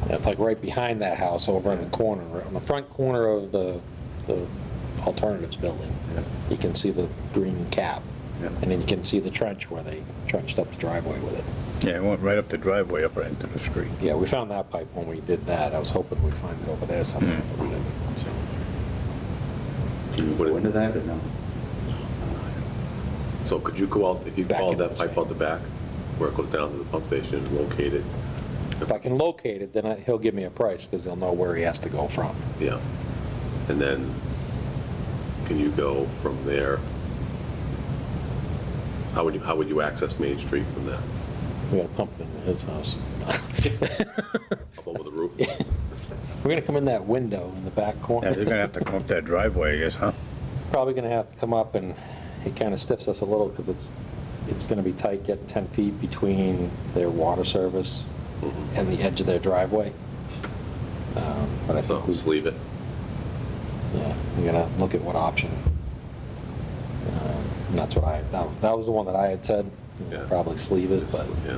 Yeah, it's like right behind that house over in the corner, right on the front corner of the alternatives building. Yeah. You can see the green cap. Yeah. And then you can see the trench where they trenched up the driveway with it. Yeah, it went right up the driveway, up into the street. Yeah, we found that pipe when we did that. I was hoping we'd find it over there somewhere. but we didn't, so. Can you go into that or no? So could you go out, if you Back followed into that the pipe out the back, where it goes down to the pump station and locate it? If I can locate it, then he'll give me a price, because he'll know where he has to go from. Yeah. And then, can you go from there? How would you access Main Street from there? We got a pump in his house. Up over the roof? We're gonna come in that window in the back Yeah, corner. they're gonna have to come up that driveway, I guess, huh? Probably gonna have to come up, and it kind of stiffs us a little, because it's gonna be tight getting 10 feet between their water service and the edge of their driveway. But I So think we, just leave it. yeah, we're gonna look at what option. And that's what that was the one that I had said, you know, Yeah. probably sleeve it, Just- but Yeah.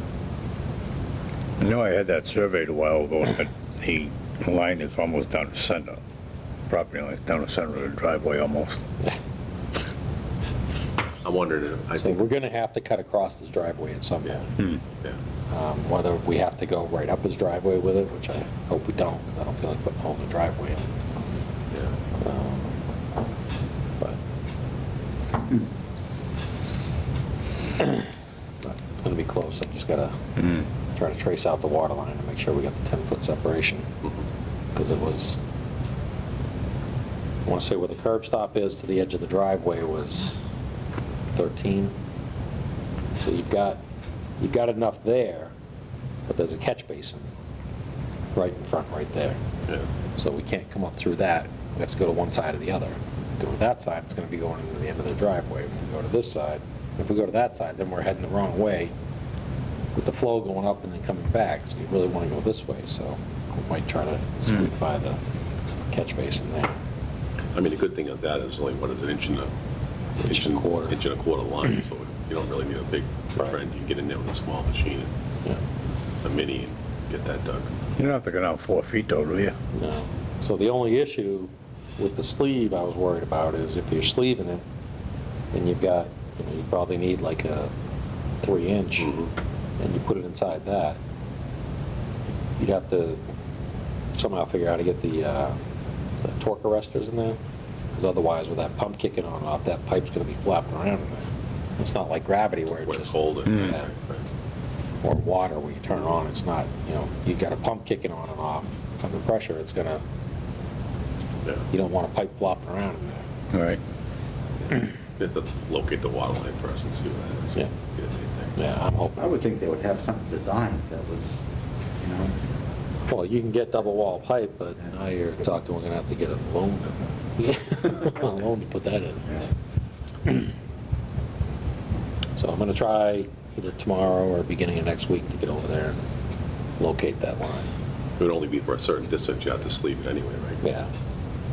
I know I had that surveyed a while ago, but the line is almost down the center. Property line is down the center of the driveway almost. I'm wondering, I so think, we're gonna have to cut across this driveway at some yeah, point. yeah. Whether we have to go right up his driveway with it, which I hope we don't, 'cause I don't feel like putting a hole in the driveway. Yeah. But but it's gonna be close. I just gotta try to trace out the water line and make sure we got the 10-foot separation. Because it was, I want to say where the curb stop is to the edge of the driveway was 13. So you've got enough there, but there's a catch basin right in front, right there. Yeah. So we can't come up through that. We have to go to one side or the other. Go to that side, it's gonna be going into the end of the driveway. If we go to this side, if we go to that side, then we're heading the wrong way with the flow going up and then coming back. So you really wanna go this way, so we might try to squeak by the catch basin there. I mean, the good thing of that is only, what is it, inch and a quarter line, so you don't really need a big Right. trend. You can get in there with a small machine, Yeah, a mini, and get that dug. You don't have to go down 4 feet though, do you? no. So the only issue with the sleeve I was worried about is if you're sleeving it, then you've got, you probably need like a 3-inch, and you put it inside that. You'd have to somehow figure out how to get the torque arresters in there, because otherwise with that pump kicking on and off, that pipe's gonna be flapping around in there. It's not like gravity where it Where it's just, cold. and- Yeah. or water where you turn it on, it's not, you got a pump kicking on and off. Under pressure, it's gonna, Yeah. you don't want a pipe flopping around in there. All right. You have to locate the water line first and see what that is. Yeah. Get anything. Yeah, I'm hoping. I would think they would have something designed that was, you know, Well, you can get double wall pipe, but now you're talking, we're gonna have to get a loan, a loan to put that in. So I'm gonna try either tomorrow or beginning of next week to get over there and locate that line. It would only be for a certain distance, you have to sleeve it anyway, right? Yeah,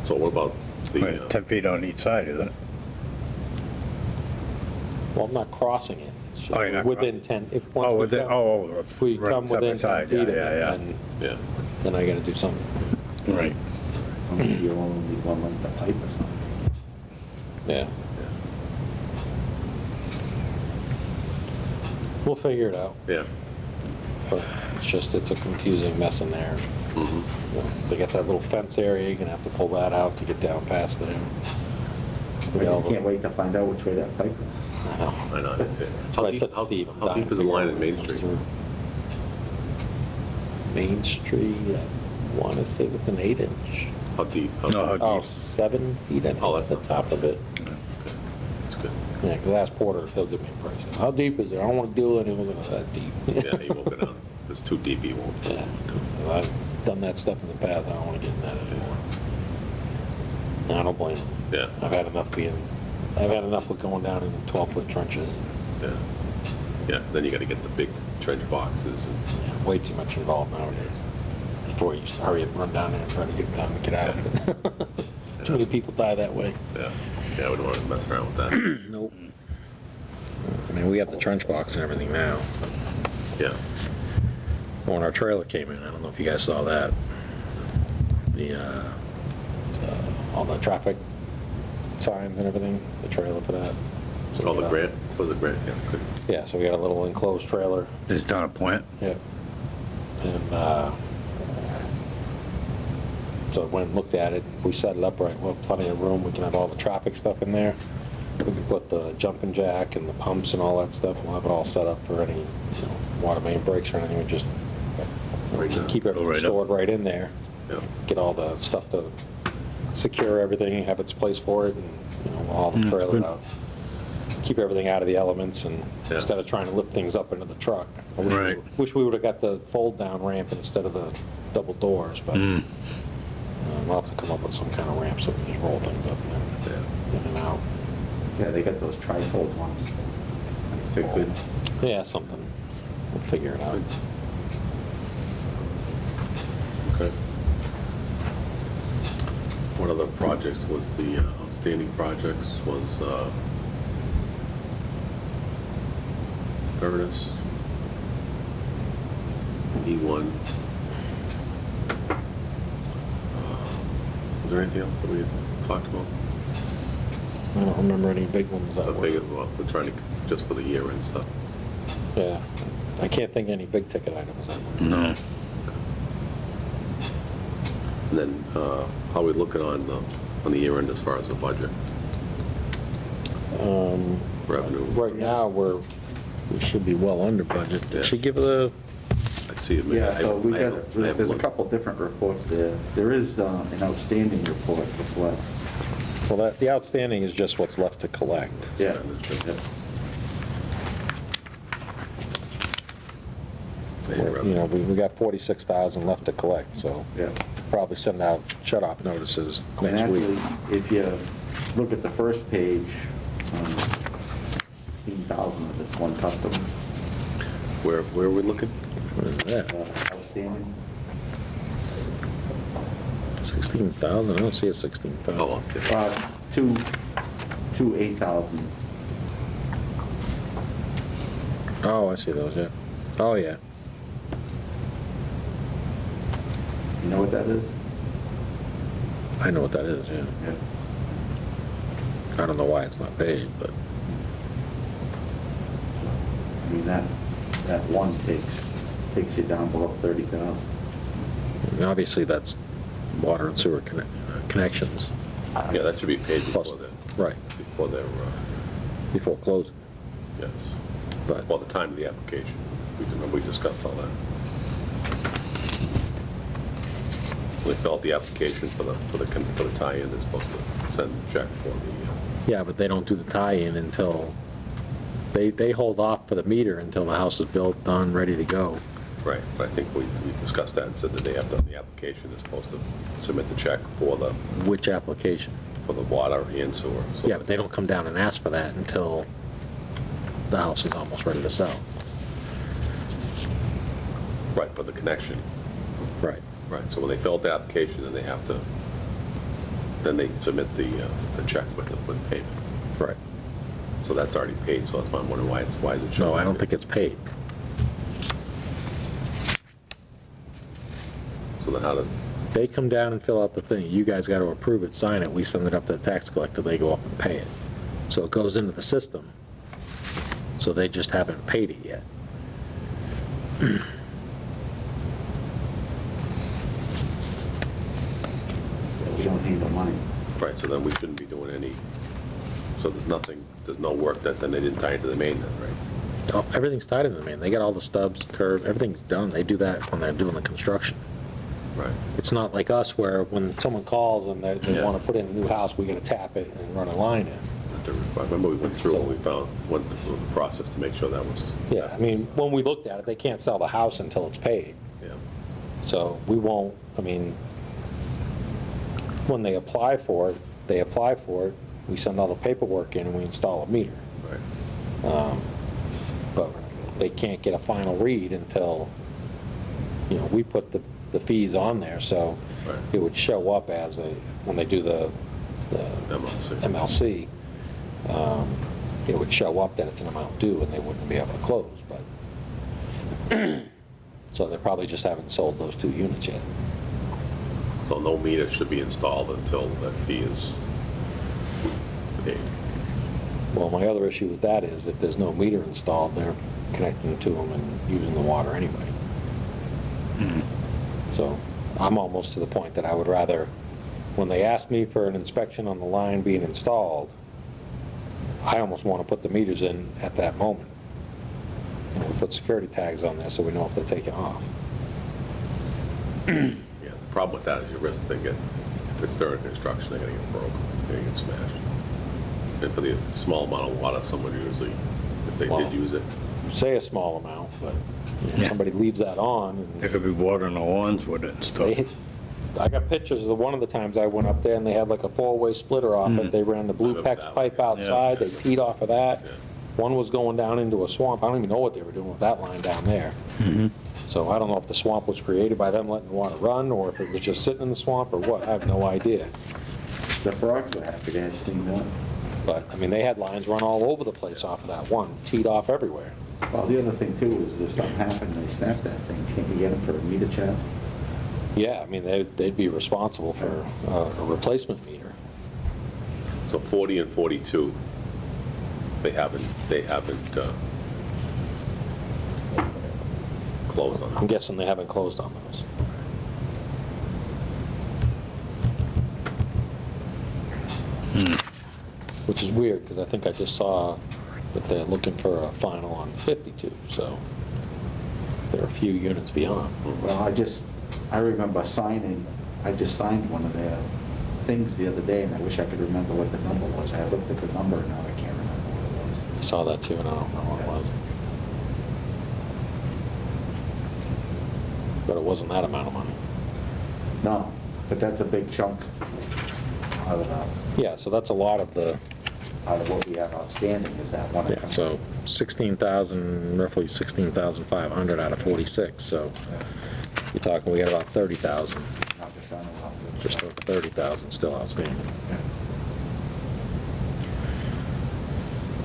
So what about the, Right, 10 feet on each side, isn't it? well, I'm not crossing it, it's just Oh, you're not within 10, if. once Oh, we within, come- oh, If we right, come side by within 10 side, feet of yeah, it, yeah, then, yeah, then I gotta do something. yeah. Right. you only need one length of pipe or something. Yeah. We'll figure it out, yeah. but it's a confusing mess in there. You know, They got that little fence area, you're gonna have to pull that out to get down past there. I just can't wait to find out which way that pipe goes. I know. I know, that's it. That's what I said to How Steve. I'm how dying deep to is the figure line out in where it Main comes Street? through. Main Street, I wanna say that's an 8-inch. How deep? No, how Oh, deep? 7 feet, I think, Oh, that's the that's top of it. That's good. Yeah, because ask Porter if he'll give me a price. How deep is it? I don't want to deal with anything that deep. Yeah, he won't go down. If it's too deep, he won't. Yeah, 'cause I've done that stuff in the past, I don't want to get in that anymore. And I don't blame him. Yeah, I've had enough with going down in 12-foot trenches. yeah. Yeah, then you gotta get the big trench boxes and, Yeah, way too much involved nowadays. Before you just hurry up, run down there and try to get time to get out. Too many people die that way. Yeah, yeah, we don't want to mess around with that. Nope. I mean, we have the trench box and everything now. Yeah, When our trailer came in, I don't know if you guys saw that. All the traffic signs and everything, the trailer for that. So oh, we the got- grant, for the grant, yeah, good. Yeah, so we got a little enclosed trailer. It's down a plant. Yeah. And so I went and looked at it, we set it up right, well, plenty of room, we can have all the traffic stuff in there. We can put the jumping jack and the pumps and all that stuff, we'll have it all set up for any, water main breaks or anything, we just Right now. keep Go everything right up. stored right in there. Yeah. Get all the stuff to secure everything, have its place for it, and, all the trailer good. out. Keep everything out of the elements, and Yeah. instead of trying to lift things up into the truck. I wish we- Right. Wish we would've got the fold-down ramp instead of the double doors, but we'll have to come up with some kind of ramp so we can just roll things up Yeah. in and out. Yeah, they got those tri-fold ones. They're good. Yeah, something. We'll figure it out. Okay. One of the projects was the outstanding projects was Furnace, E1. Was there anything else that we had talked about? I don't remember any big ones The that big, were. well, we're trying to, just for the year and stuff. Yeah. I can't think of any big ticket items. No. And then, how are we looking on the year end as far as the budget? Revenue? Right now, we should be well under budget. Yeah. Did she give the, I see it. Yeah, so we I got, haven't there's a looked. couple different reports there. There is an outstanding report that's left. well, the outstanding is just what's left to collect. Yeah. Yeah. We got 46,000 left to collect, so Yeah. probably send out shut-off notices And next week. actually, if you look at the first page, 15,000 of it's one customer, Where are we looking? Where's that? outstanding. 16,000? I don't see a 16,000. Oh, outstanding. Two 8,000. Oh, I see those, yeah. Oh, yeah. You know what that is? I know what that is, yeah. Yeah. I don't know why it's not paid, but, I mean, that one takes you down below 30,000. I mean, obviously, that's water and sewer connections. Yeah, that should be paid Plus- before Right, before their, before closing, yes. but, Well, the time of the application. We discussed all that. When they fill out the application for the tie-in, they're supposed to send a check for the, yeah, but they don't do the tie-in until, they hold off for the meter until the house is built, done, ready to go. right, but I think we discussed that and said that they have done the application, they're supposed to submit the check for the Which application? water and sewer. So Yeah, but they don't come down and ask for that until the house is almost ready to sell. Right, for the connection. Right. Right, so when they fill out the application, then they submit the check with payment. Right. So that's already paid, so that's why I'm wondering why is it showing? No, I don't think it's paid. So then how did, They come down and fill out the thing. You guys got to approve it, sign it. We send it up to the tax collector. They go up and pay it. So it goes into the system. So they just haven't paid it yet. We don't need the money. right, so then we shouldn't be doing any, so there's nothing, there's no work that, then they didn't tie into the main then, right? Oh, everything's tied into the main. They got all the stubs, curves, everything's done. They do that when they're doing the construction. Right. It's not like us where when someone calls and they Yeah. want to put in a new house, we got to tap it and run a line in. I remember we went through and we went through the process to make sure that was. Yeah, I mean, when we looked at it, they can't sell the house until it's paid. Yeah, So we won't, I mean, when they apply for it, we send all the paperwork in and we install a meter. right. But they can't get a final read until, we put the fees on there, so Right. it would show up as when they do the MLC. MLC, it would show up that it's an amount due and they wouldn't be able to close, but, so they probably just haven't sold those 2 units yet. So no meter should be installed until that fee is paid. Well, my other issue with that is if there's no meter installed, they're connecting to them and using the water anyway. So I'm almost to the point that I would rather, when they ask me for an inspection on the line being installed, I almost want to put the meters in at that moment. And we put security tags on there so we know if they're taken off. Yeah, the problem with that is you risk they get, if it's during construction, they're gonna get broke, they're gonna get smashed. And for the small amount of water someone usually, if they Well, did use it, Say a small amount, but Yeah. somebody leaves that on They and could be watering the lawns with it and stuff. I got pictures of one of the times I went up there and they had like a 4-way splitter off it. They ran the blue remember PEX that pipe one. outside, they teed off of that. Yeah. One was going down into a swamp. I don't even know what they were doing with that line down there. So I don't know if the swamp was created by them letting the water run or if it was just sitting in the swamp or what. I have no idea. The frogs were happy to have seen that. But, I mean, they had lines run all over the place off of that one, teed off everywhere. Well, the other thing too is if something happened, they snapped that thing, can't you get them for a meter check? Yeah, I mean, they'd be responsible for a replacement meter. so 40 and 42, they haven't closed on I'm them. guessing they haven't closed on those. Which is weird, because I think I just saw that they're looking for a final on 52, so they're a few units beyond. Well, I remember I just signed one of their things the other day, and I wish I could remember what the number was. I looked at the number, now I can't remember what I saw that too, and I don't know what it was. But it wasn't that amount of money. it was. No, but that's a big chunk out of Yeah, so that's a lot of the, what we have outstanding is that one yeah, account. so 16,000, roughly 16,500 out of 46, so you're talking, we got about 30,000, Not the final one. just over 30,000 still outstanding.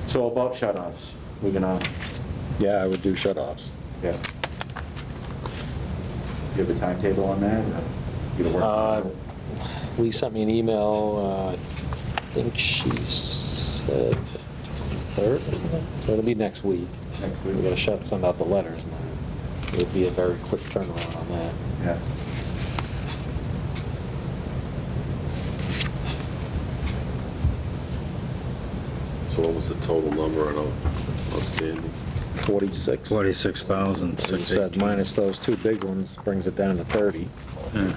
So about shut-offs, we're gonna, Yeah, I would do shut-offs. yeah. You have a timetable on that? You gonna work on it? Lee sent me an email, I think she said 3rd, so it'll be next week. Next We week? gotta send out the letters, and then it'll be a very quick turnaround on that. Yeah. So what was the total number on outstanding? 46. 46,000. You said minus those 2 big ones brings it down to 30. Yeah.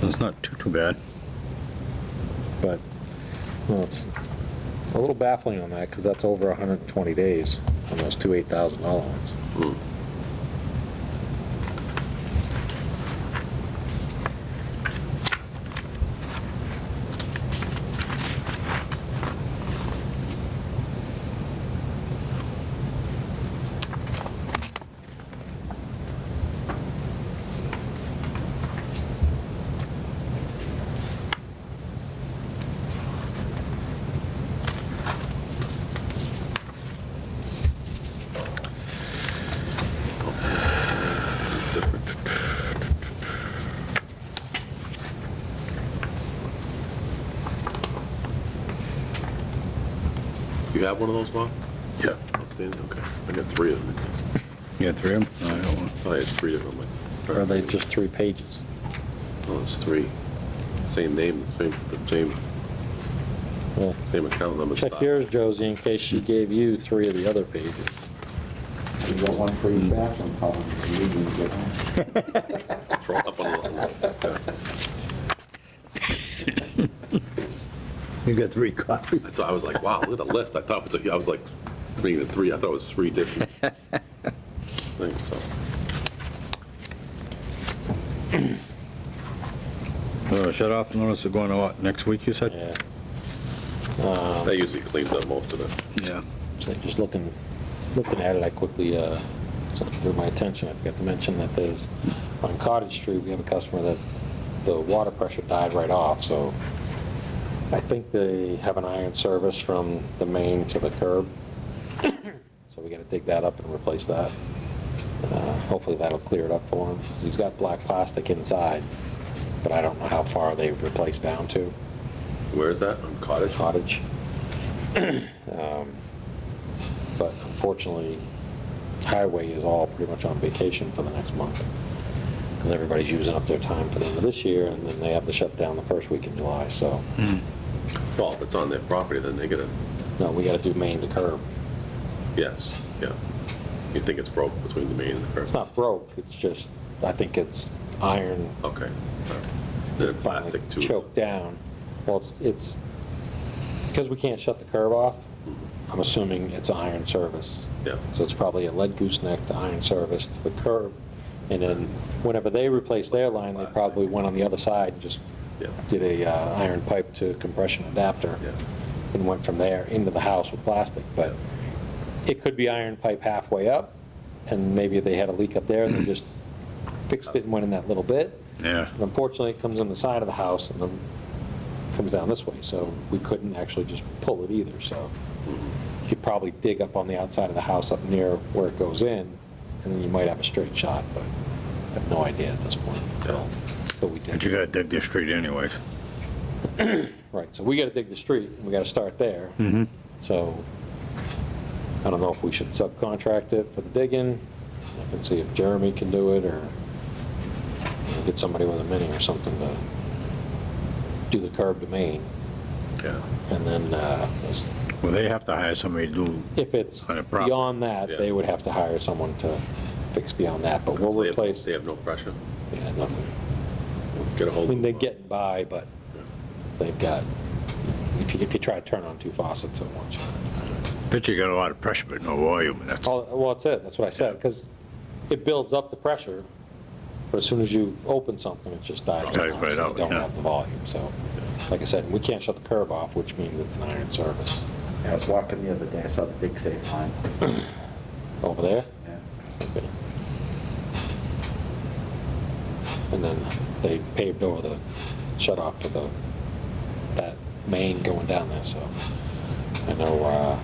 It's not too bad. But, well, it's a little baffling on that, because that's over 120 days on those 2 $8,000 ones. Hmm. Different. You have one of those, Bob? Yeah. Outstanding, okay. I got 3 of them. You got 3 of them? I got one. I thought I had 3 of them. Or are they just 3 pages? Oh, it's 3. Same name, Well, same account number. check stock. yours, Josie, in case she gave you 3 of the other pages. You got one for each bathroom, Colin, you need to get home. Throw it up on the, You got 3 copies. I thought, I was like, wow, look at the list. I thought it was, I was like, reading the 3, I thought it was 3 different things, so. Shut off notice are going to what, next week you said? Yeah. That usually cleans up most of it. Yeah. So just looking at it, I quickly, something drew my attention. I forgot to mention that there's, on Cottage Street, we have a customer that the water pressure died right off, so I think they have an iron service from the main to the curb. So we gotta dig that up and replace that. Hopefully that'll clear it up for him, 'cause he's got black plastic inside, but I don't know how far they've replaced down to. Where is that? On Cottage? Cottage. But unfortunately, Highway is all pretty much on vacation for the next month, because everybody's using up their time for the end of this year, and then they have to shut down the first week in July, so, Well, if it's on their property, then they gotta, no, we gotta do main to curb. yes, yeah. You think it's broke between the main and the curb? It's not broke, it's just, I think it's iron Okay. All right. The plastic too. choked down. Well, it's, because we can't shut the curb off, I'm assuming it's iron service. Yeah. So it's probably a lead gooseneck to iron service to the curb. And then whenever they replaced their line, they probably went on the other side and just Yeah. did a iron pipe to compression adapter. Yeah. And went from there into the house with plastic. But it could be iron pipe halfway up, and maybe they had a leak up there and they just fixed it and went in that little bit. Yeah. And unfortunately, it comes on the side of the house and then comes down this way, so we couldn't actually just pull it either, so you could probably dig up on the outside of the house up near where it goes in, and then you might have a straight shot, but I have no idea at this point until we But you dig. gotta dig the street anyways. Right, so we gotta dig the street, and we gotta start there. So, I don't know if we should subcontract it for the digging. I can see if Jeremy can do it, or get somebody with a mini or something to do the curb to main. Yeah. And then, Well, they have to hire somebody to do, if it's On a property. beyond that, Yeah. they would have to hire someone to fix beyond that, but we'll They have- replace, They have no pressure? yeah, nothing. Get a I hold of mean, they're them. getting by, but they've got, if you try to turn on two faucets at once. bet you got a lot of pressure but no volume, and that's, Oh, well, that's it, that's what I said, because it builds up the pressure, but as soon as you open something, it just dies. Dies off, right so out, you don't yeah. have the volume, so, like I said, we can't shut the curb off, which means it's an iron service. I was walking the other day, I saw the big safe line. Over there? Yeah. Okay. And then they paved over the shut-off for that main going down there, so I know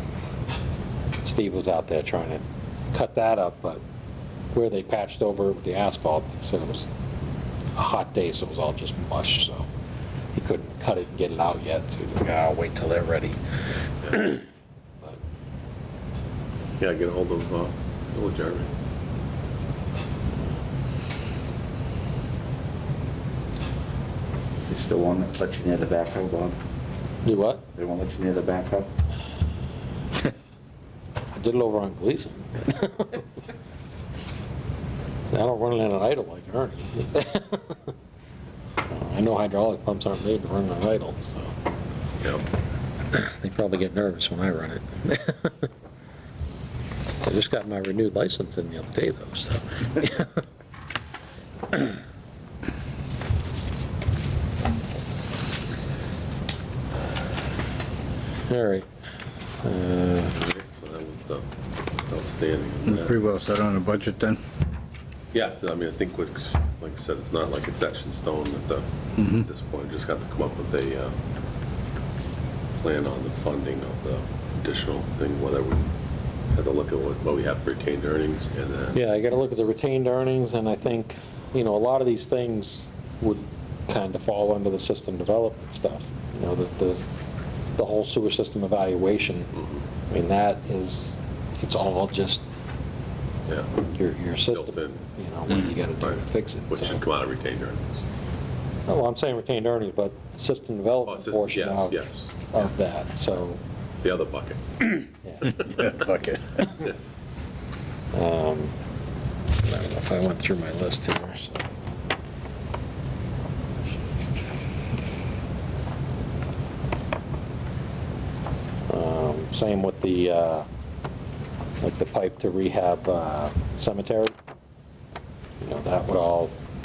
Steve was out there trying to cut that up, but where they patched over it with the asphalt, it said it was a hot day, so it was all just mush, so he couldn't cut it and get it out yet, so he's like, I'll wait till they're ready. But Yeah, get a hold of Jeremy. They still won't let you near the backhoe, Bob? Do what? They won't let you near the backhoe? I did it over on Gleason. I don't run it at an idle like Ernie. I know hydraulic pumps aren't made to run on idle, so Yeah. they probably get nervous when I run it. I just got my renewed license in the other day, though, so. All right. So that was the outstanding. pretty well set on the budget then? Yeah, I mean, I think, like I said, it's not like it's etched in stone at this point. Just have to come up with a plan on the funding of the additional thing, whether we have to look at what we have for retained earnings, and then. Yeah, I gotta look at the retained earnings, and I think, a lot of these things would kind of fall under the system development stuff. The whole sewer system evaluation, I mean, that is, it's all just Yeah. your system. Built in. What you gotta do Right. to fix it. Which so. should come out of retained earnings. Well, I'm saying retained earnings, but the system Oh, development system, portion yes, of yes. that, so, The other bucket. yeah. Bucket. I don't know if I went through my list here, so. Same with the, like the pipe to rehab cemetery.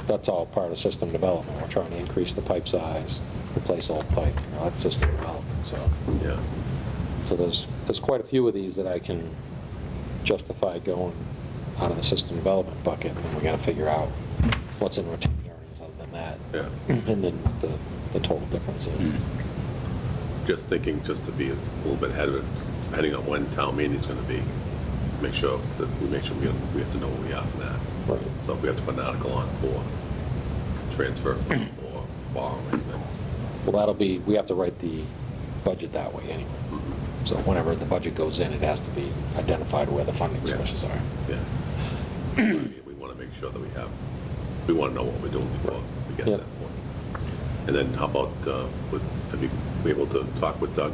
That's all part of system development. We're trying to increase the pipe size, replace old pipe, that's system development, so. Yeah. So there's quite a few of these that I can justify going out of the system development bucket, and we gotta figure out what's in retained earnings other than that, Yeah, and then the total differences. just thinking, just to be a little bit ahead of it, depending on when town meeting's gonna be, make sure that we we have to know where we are for that. Right. So if we have to put an article on for transfer from or borrowing, then, Well, that'll be, we have to write the budget that way anyway. So whenever the budget goes in, it has to be identified where the funding Yeah. sources are. yeah. I mean, we wanna make sure that we wanna know what we're doing before we get to Yep. that point. And then how about, have you been able to talk with Doug?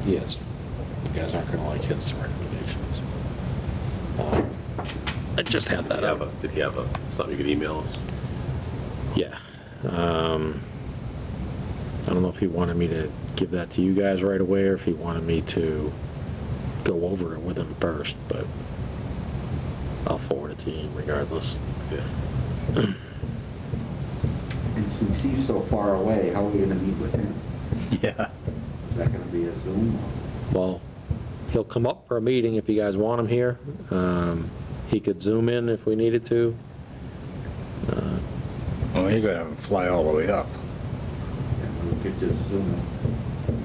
Yes. You guys aren't gonna like his recommendations. I just had that up. Did he have something you could email us? Yeah. I don't know if he wanted me to give that to you guys right away, or if he wanted me to go over it with him first, but I'll forward it to you regardless. Yeah. And since he's so far away, how are we gonna meet with him? Yeah. Is that gonna be a Zoom? Well, he'll come up for a meeting if you guys want him here. He could Zoom in if we needed to. Well, you gotta fly all the way up. And we could just Zoom it.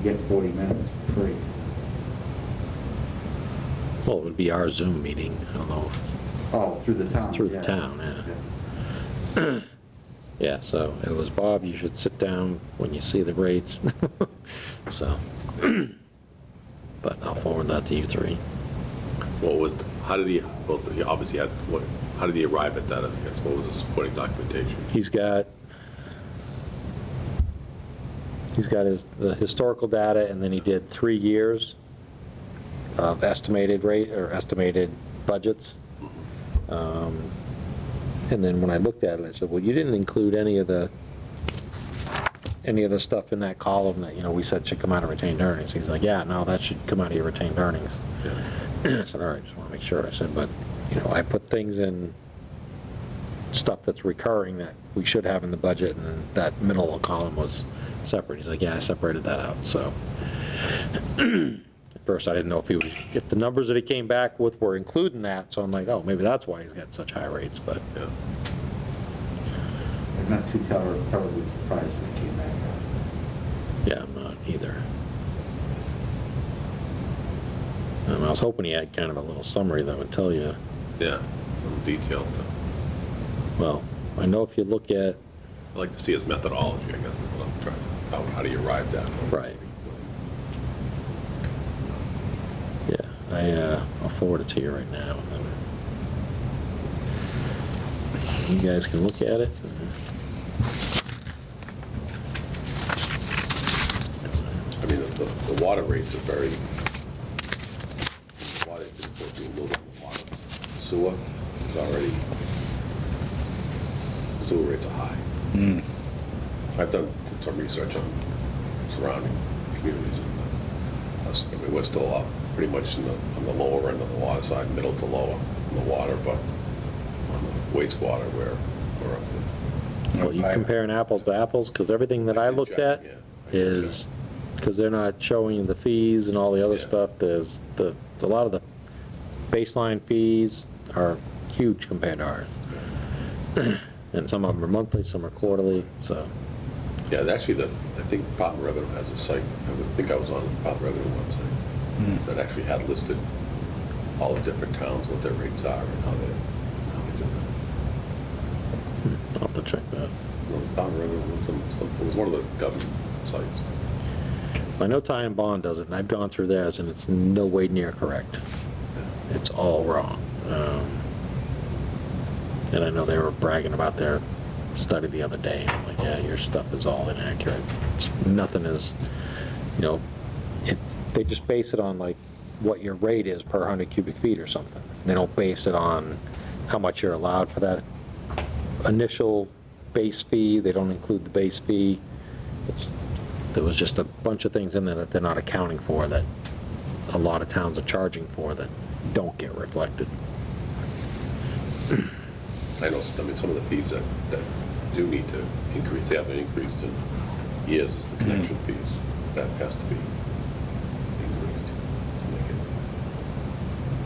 You get 40 minutes for free. Well, it would be our Zoom meeting, although, Oh, through the town? Through the yeah. town, yeah. Yeah, so it was, Bob, you should sit down when you see the rates. So, but I'll forward that to you three. What was, how did he, well, he obviously had, how did he arrive at that, I guess? What was the supporting documentation? He's got the historical data, and then he did 3 years of estimated rate, or estimated budgets. And then when I looked at it, I said, well, you didn't include any of the stuff in that column that, we said should come out of retained earnings. He's like, yeah, no, that should come out of your retained earnings. Yeah. I said, all right, just want to make sure. I said, but, I put things in, stuff that's recurring that we should have in the budget, and then that middle column was separate. He's like, yeah, I separated that out, so. At first, I didn't know if the numbers that he came back with were including that, so I'm like, oh, maybe that's why he's got such high rates, but, Yeah. I'm not too terribly surprised when it came back out. yeah, I'm not either. I was hoping he had kind of a little summary that would tell you, Yeah, some detail to, well, I know if you look at, I'd like to see his methodology, I guess, is what I'm trying, how do you arrive at? Right. yeah, I'll forward it to you right now, and then you guys can look at it. I mean, the water rates are very, water, just go through a little bit of water. Sewer is already, sewer rates are high. I've done some research on surrounding communities, and I mean, we're still up pretty much on the lower end of the water side, middle to lower in the water, but on the wastewater, we're up there. Well, you comparing apples to apples, because everything that I looked at Yeah, I can is, because they're not showing the fees and all the other Yeah. stuff, there's a lot of the baseline fees are huge compared to ours. And some of them are monthly, some are quarterly, so, Yeah, actually, I think Department of Revenue has a site, I think I was on the Department of Revenue website, that actually had listed all the different towns, what their rates are and how they do that. I'll have to check that. It was Department of Revenue, it was one of the government sites. I know Ty and Bond does it, and I've gone through theirs, and it's no way near correct. It's all wrong. And I know they were bragging about their study the other day. I'm like, yeah, your stuff is all inaccurate. Nothing is, they just base it on like what your rate is per 100 cubic feet or something. They don't base it on how much you're allowed for that initial base fee. They don't include the base fee. There was just a bunch of things in there that they're not accounting for, that a lot of towns are charging for, that don't get reflected. I know, I mean, some of the fees that do need to increase, they haven't increased in years, is the connection fees. That has to be increased to make it,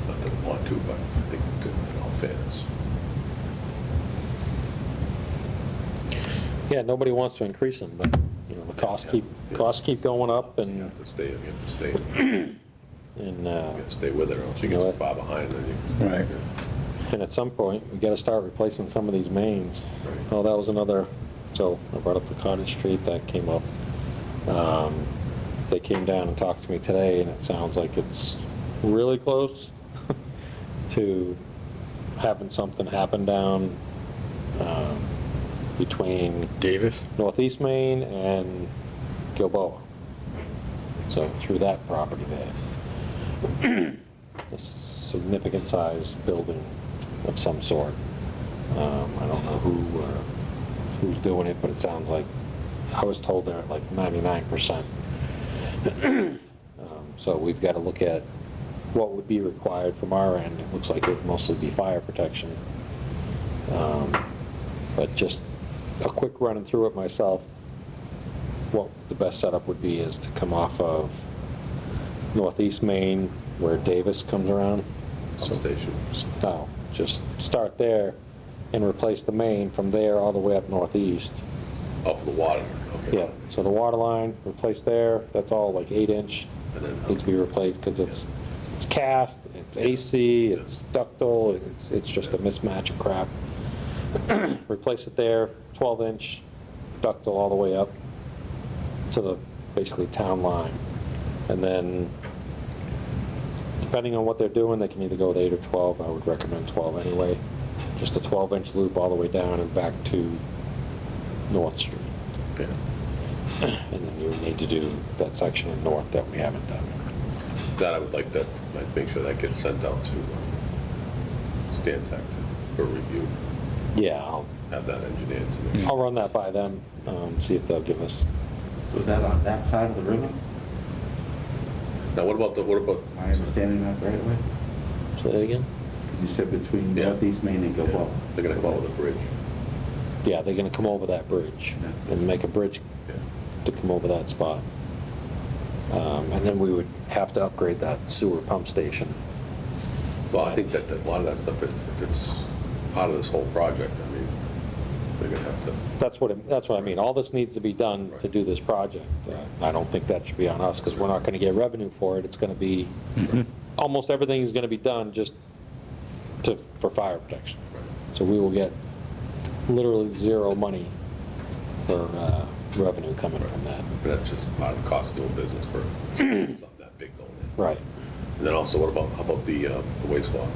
not that I want to, but I think in all fairness. Yeah, nobody wants to increase them, but, you know, the costs keep going up You and, have to stay, you have to stay with it, or else you get too far behind, then you. Right. and at some point, we gotta start replacing some of these mains. Right. Oh, that was another, so I brought up the Cottage Street, that came up. They came down and talked to me today, and it sounds like it's really close to having something happen down between Davis? Northeast Main and Gilboa. So through that property there. A significant sized building of some sort. I don't know who's doing it, but it sounds like, I was told they're at like 99%. So we've got to look at what would be required from our end. It looks like it would mostly be fire protection. But just a quick running through it myself, what the best setup would be is to come off of Northeast Main where Davis comes around. Pump station. No, just start there and replace the main from there all the way up northeast. Oh, for the water, okay. Yeah, so the water line, replace there, that's all like 8-inch, And then, needs to be replaced because it's cast, it's AC, it's ductile, it's just a mismatch of crap. Replace it there, 12-inch ductile all the way up to the basically town line. And then, depending on what they're doing, they can either go with 8 or 12. I would recommend 12 anyway. Just a 12-inch loop all the way down and back to North Street. yeah. And then you would need to do that section in North that we haven't done. That I would like that, I'd make sure that gets sent out to Stantec for review, Yeah, have that engineered to make sure. I'll run that by them, see if they'll give us, Was that on that side of the river? Now, what about, Am I understanding that the right way? say that again? You said between Yeah. Northeast Main and Gilboa. they're gonna come out with a bridge? Yeah, they're gonna come over that bridge Yeah. and make a bridge Yeah. to come over that spot. And then we would have to upgrade that sewer pump station. Well, I think that a lot of that stuff, if it's part of this whole project, I mean, they're gonna have to, That's what I mean. All this needs to be done to do this project. I don't think that should be on us, because we're not gonna get revenue for it. It's gonna be, almost everything is gonna be done just for fire protection. So we will get literally zero money for revenue coming from that. that's just part of the cost of doing business for something that big going in. Right. And then also, how about the wastewater?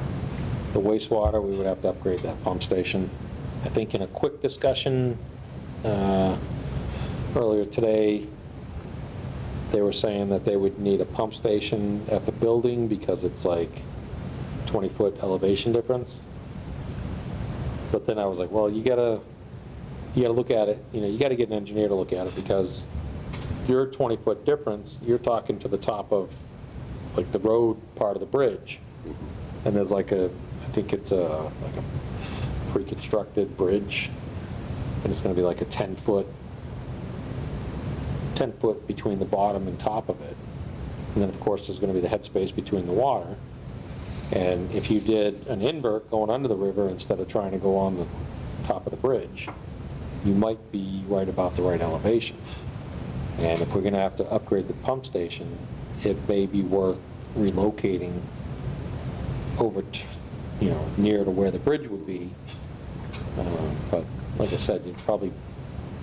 The wastewater, we would have to upgrade that pump station. I think in a quick discussion earlier today, they were saying that they would need a pump station at the building because it's like 20-foot elevation difference. But then I was like, well, you gotta look at it, you gotta get an engineer to look at it, because your 20-foot difference, you're talking to the top of, like, the road part of the bridge. And there's like I think it's like a pre-constructed bridge, and it's gonna be like a 10-foot between the bottom and top of it. And then, of course, there's gonna be the headspace between the water. And if you did an invert going under the river instead of trying to go on the top of the bridge, you might be right about the right elevation. And if we're gonna have to upgrade the pump station, it may be worth relocating over to, near to where the bridge would be. But like I said, you'd probably,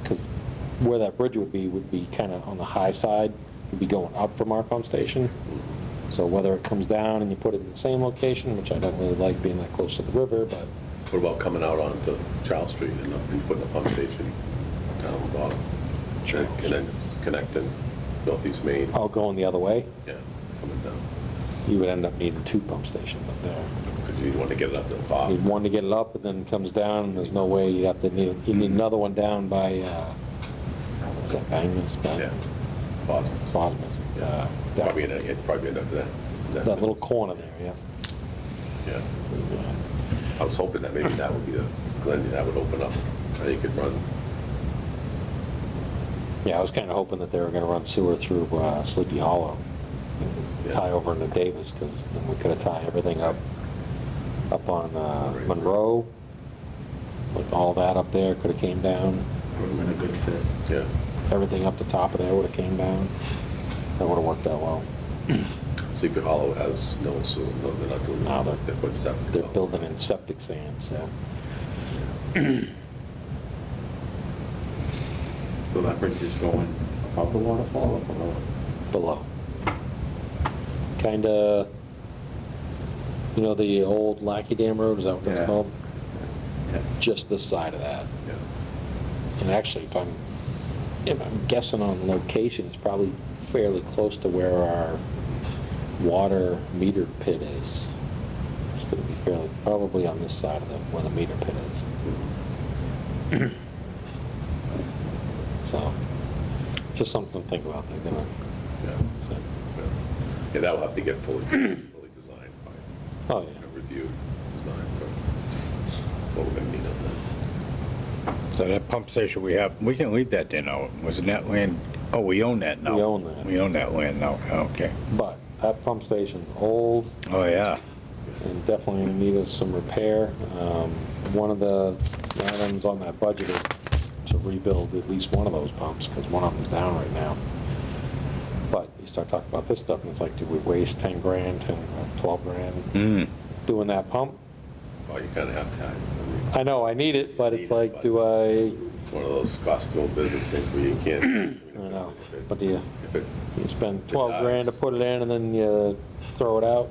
because where that bridge would be kind of on the high side, would be going up from our pump station. So whether it comes down and you put it in the same location, which I don't really like being that close to the river, but What about coming out onto Charles Street and putting a pump station down on the bottom? And then connecting Northeast Main, all going the other way, yeah, coming down. you would end up needing 2 pump stations up there. Because you want to get it up to the You'd top. one to get it up, and then it comes down, and there's no way you need another one down by, is that Bangmas? Yeah. Boston. Bosmas. Probably end up there. That little corner there, yeah. Yeah. I was hoping that maybe that would be that would open up, how you could run. Yeah, I was kind of hoping that they were going to run sewer through Sleepy Hollow, and tie over into Davis, because then we could have tied everything up on Monroe, like all that up there could have came down. would have been a good fit. Yeah. Everything up the top of there would've came down. That would've worked out well. Sleepy Hollow has no sewer, no, they're not doing. No, They put septic. They're well. building in septic sand, so. So that bridge is going above the waterfall or below? Below. Kinda, you know, the old Lackey Dam Road, is that what that's Yeah. called? Yeah. Just this side of that. Yeah. And actually, if I'm guessing on location, it's probably fairly close to where our water meter pit is. It's gonna be fairly, probably on this side of where the meter pit is. So, just something to think about, they're gonna, Yeah. so, Yeah. Yeah, that'll have to get fully designed by, oh, yeah. reviewed, designed for what we're gonna need on So that pump station we have, we can leave that there now. Wasn't that land, oh, we own that now. We own that. We own that land now, okay. But that pump station's old Oh, yeah. and definitely needed some repair. One of the items on that budget is to rebuild at least one of those pumps, because one of them's down right now. But you start talking about this stuff, and it's like, do we waste 10 grand, 12 grand doing that pump? that. Well, you kinda have to have, I know, I need it, but it's Need it, like, but- do I, it's one of those cost doing business things where you can't. I know, If it- but do you, If it, you spend 12 grand to put it in and then you throw it out?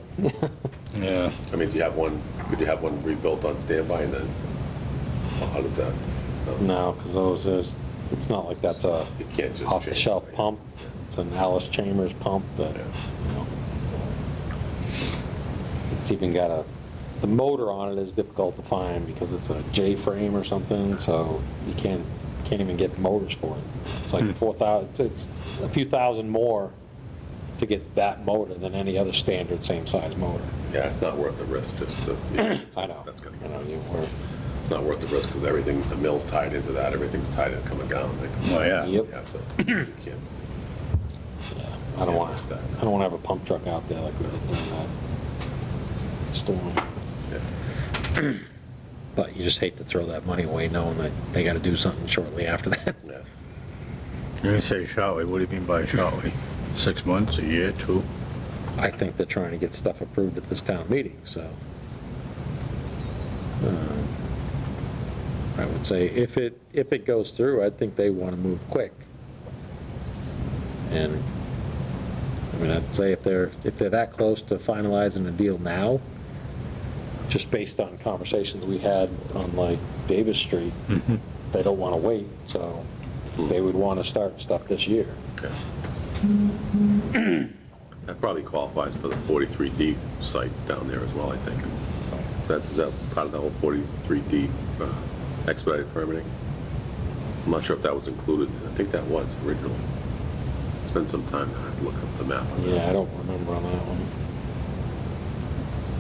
Yeah. I mean, do you have one, could you have one rebuilt on standby and then, well, how does that? No, because it's not like that's a You can't just. off-the-shelf change it, right? pump. It's an Alice Chambers pump that, Yeah. you know, it's even got the motor on it is difficult to find because it's a J-frame or something, so you can't even get motors for it. It's like 4,000, it's a few thousand more to get that motor than any other standard same-size motor. Yeah, it's not worth the risk just to. Yeah, I know, That's gonna, you know, we're, it's not worth the risk because everything, the mill's tied into that, everything's tied in coming down. Oh, yeah. You yep, have to, you can't. yeah, I don't Yeah, want I understand. to have a pump truck out there like we did during that storm. Yeah. But you just hate to throw that money away knowing that they got to do something shortly after that. Yeah. You say shortly, what do you mean by shortly? 6 months, a year, 2? I think they're trying to get stuff approved at this town meeting, so. I would say if it goes through, I think they want to move quick. And, I mean, I'd say if they're that close to finalizing a deal now, just based on conversations we had on like Davis Street, they don't want to wait, so they would want to start stuff this year. Okay. That probably qualifies for the 43D site down there as well, I think. Is that part of the whole 43D expedited permitting? I'm not sure if that was included. I think that was originally. It's been some time now. I have to look up the map on that. Yeah, I don't remember on that one.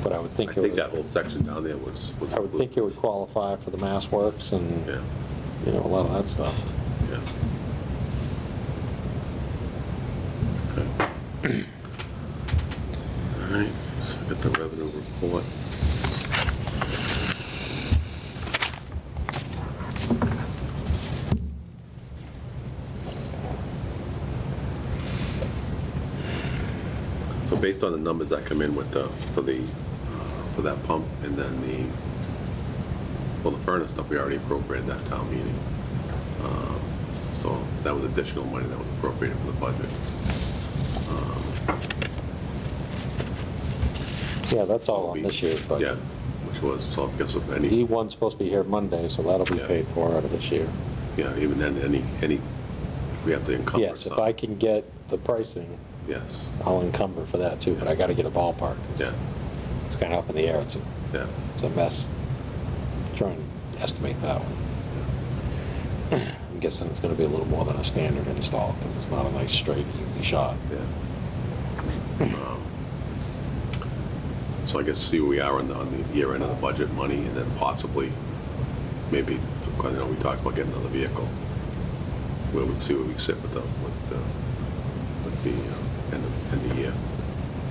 But I would I think it think would, that whole section down there was I would think it would qualify for the Mass Works and, Yeah, you know, a lot of that stuff. yeah. Okay. All right, so we got the revenue report. So based on the numbers that come in with for that pump and then the furnace stuff, we already appropriated that town meeting. So that was additional money that was appropriated for the budget. Yeah, that's all on this year's Yeah, budget. which was, so I guess if any, E1's supposed to be here Monday, so that'll be Yeah. paid for out of this year. yeah, even then, any, if we have to encumber Yes, if some. I can get the pricing, Yes, I'll encumber for that too, but I gotta get a ballpark. 'cause yeah, It's kinda up in the air, yeah. it's a mess trying to estimate that one. I'm guessing it's gonna be a little more than a standard install, because it's not a nice, straight, easy shot. Yeah. So I guess see where we are on the year end of the budget money, and then possibly, maybe, because, we talked about getting another vehicle. Where we'd see where we sit with the end of the year.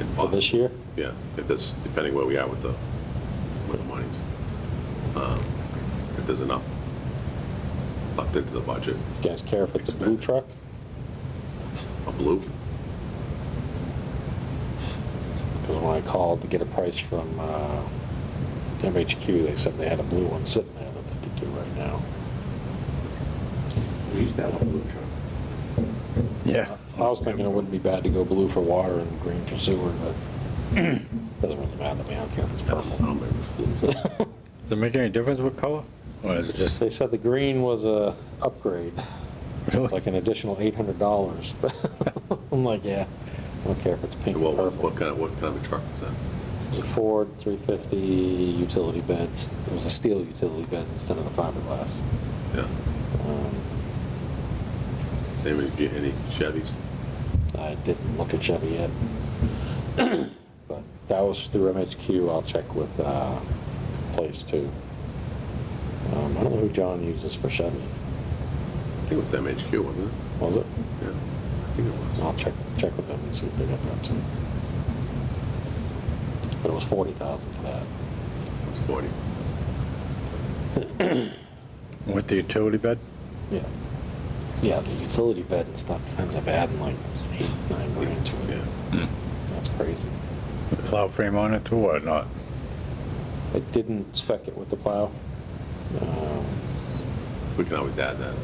And For this year? Yeah, if this, depending where we are with the monies. If there's enough left into the budget. You guys care if it's a blue truck? A blue? Because when I called to get a price from MHQ, they said they had a blue one sitting there that they could do right now. We used to have a blue truck. Yeah. I was thinking it wouldn't be bad to go blue for water and green for sewer, but doesn't really matter to me. I don't care if it's I don't purple. remember if it was blue. Does it make any difference what color? Or is it just, They said the green was a upgrade. really? It's like an additional $800. But I'm like, yeah, I don't care if it's pink And or what purple. kind of a truck was that? It was a Ford 350 utility beds. It was a steel utility bed instead of the fiberglass. Yeah. Um, Any Chevys? I didn't look at Chevy yet. But that was through MHQ. I'll check with Place too. I don't know who John uses for Chevy. I think it was MHQ, wasn't it? Was it? Yeah, I think it was. I'll check with them and see if they got that too. But it was 40,000 for that. It was 40. With the utility bed? Yeah. Yeah, the utility bed and stuff ends up adding like 8-9 grand to it. Yeah. That's crazy. The plow frame on it too or not? I didn't spec it with the plow. We can always add that.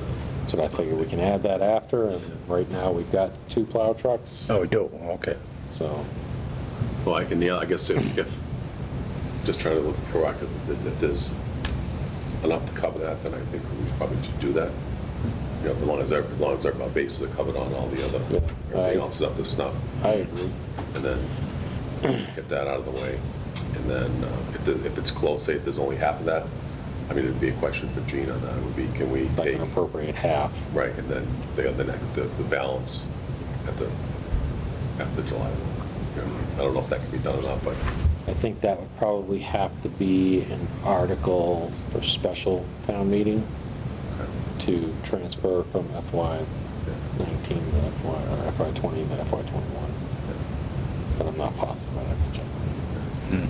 So I figured we can add that after, and right now we've got 2 plow trucks, Oh, we do, okay. so, Well, I can, yeah, I guess if, just trying to look proactive, if there's enough to cover that, then I think we probably should do that. You know, as long as our bases are covered on all the other, Yeah, everything I- else is up to snuff. I agree. And then get that out of the way. And then if it's close, say if there's only half of that, I mean, it'd be a question for Gene on that. It would be, can we Like take, an appropriate half. right, and then the balance after July. You know, I don't know if that can be done or not, but I think that would probably have to be an article for special town meeting to transfer from FY 19 to FY 20 to FY 21. But I'm not positive. I'd have to check.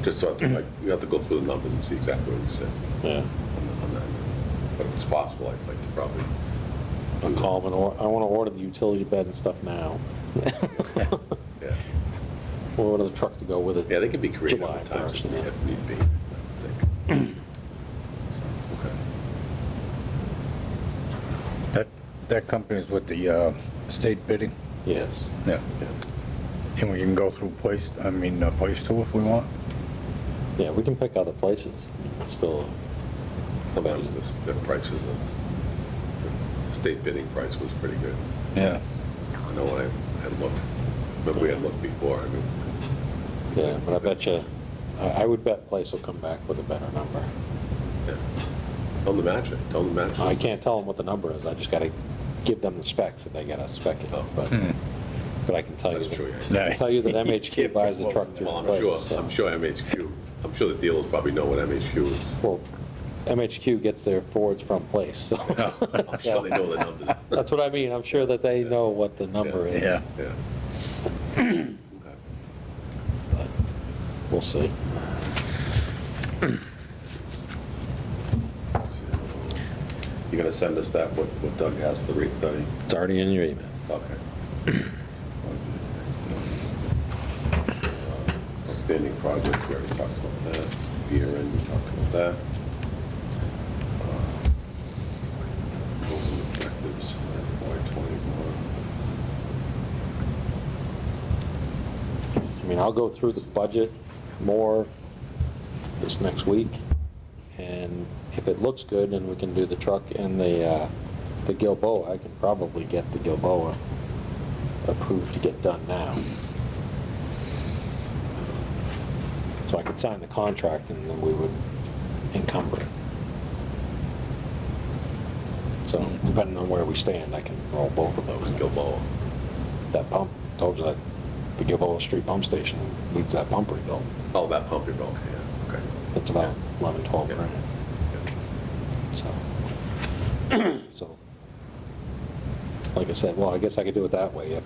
just so, like, we have to go through the numbers and see exactly what we said Yeah. on that. But if it's possible, I'd like to probably. I'll call them and I want to order the utility bed and stuff now. Yeah. We'll order the truck to go with it. Yeah, they can be creative July at times 1st, if yeah. if need be, I think. So, okay. That company's with the state bidding? Yes. Yeah. Yeah. And we can go through Place two if we want? Yeah, we can pick other places. It's still, Sometimes the prices of, the state bidding price was pretty good. Yeah. I know when I had looked, remember we had looked before, I mean. yeah, but I bet you, I would bet Place will come back with a better number. Yeah. Tell them to match it, tell them to match it. I can't tell them what the number is. I just got to give them the specs if they got to spec it. Oh. But I can tell you. That's that- true, I yeah. can tell you that You MHQ can't buys pick the truck one. through Well, Place. so- I'm sure MHQ, I'm sure the dealers probably know what MHQ is. Well, MHQ gets their Fords from Place, so. I'm sure they know the numbers. That's what I mean. I'm sure that they know what the number is. Yeah. Yeah. Okay. But we'll see. You're gonna send us that, what Doug has for the rate study? It's already in your email. Okay. Outstanding projects, we already talked about that. Year end, we talked about that. Goals and objectives, FY '21. I mean, I'll go through the budget more this next week, and if it looks good and we can do the truck and the Gilboa, I can probably get the Gilboa approved to get done now. So I could sign the contract and then we would encumber it. So depending on where we stand, I can roll both of those. Gilboa. That pump, told you that the Gilboa Street pump station needs that pump rebuilt. Oh, that pump you're okay, yeah, okay. That's about 11, 12 Yeah. grand. Yeah. So, like I said, well, I guess I could do it that way. If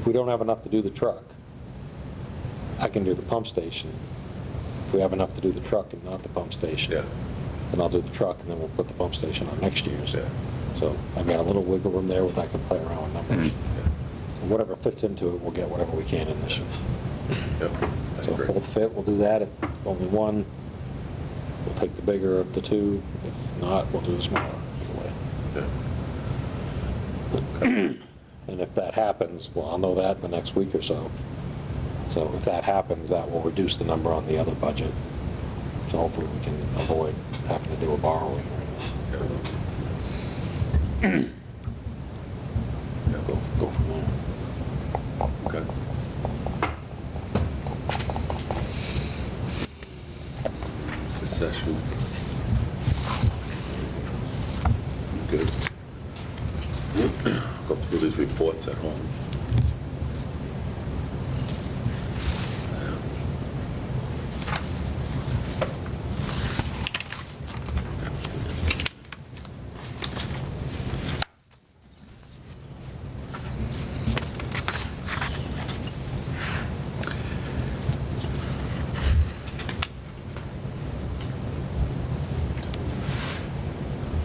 we don't have enough to do the truck, I can do the pump station. If we have enough to do the truck and not the pump station, Yeah. then I'll do the truck and then we'll put the pump station on next year's. Yeah. So I got a little wiggle room there where I can play around with numbers. And whatever fits into it, we'll get whatever we can in this year. Yep, I So if agree. both fit, we'll do that. If only one, we'll take the bigger of the two. If not, we'll do the smaller either way. Yeah. And if that happens, well, I'll know that in the next week or so. So if that happens, that will reduce the number on the other budget. So hopefully we can avoid having to do a borrowing or anything. Go from there. Okay. Good session. Good. Go through these reports at home.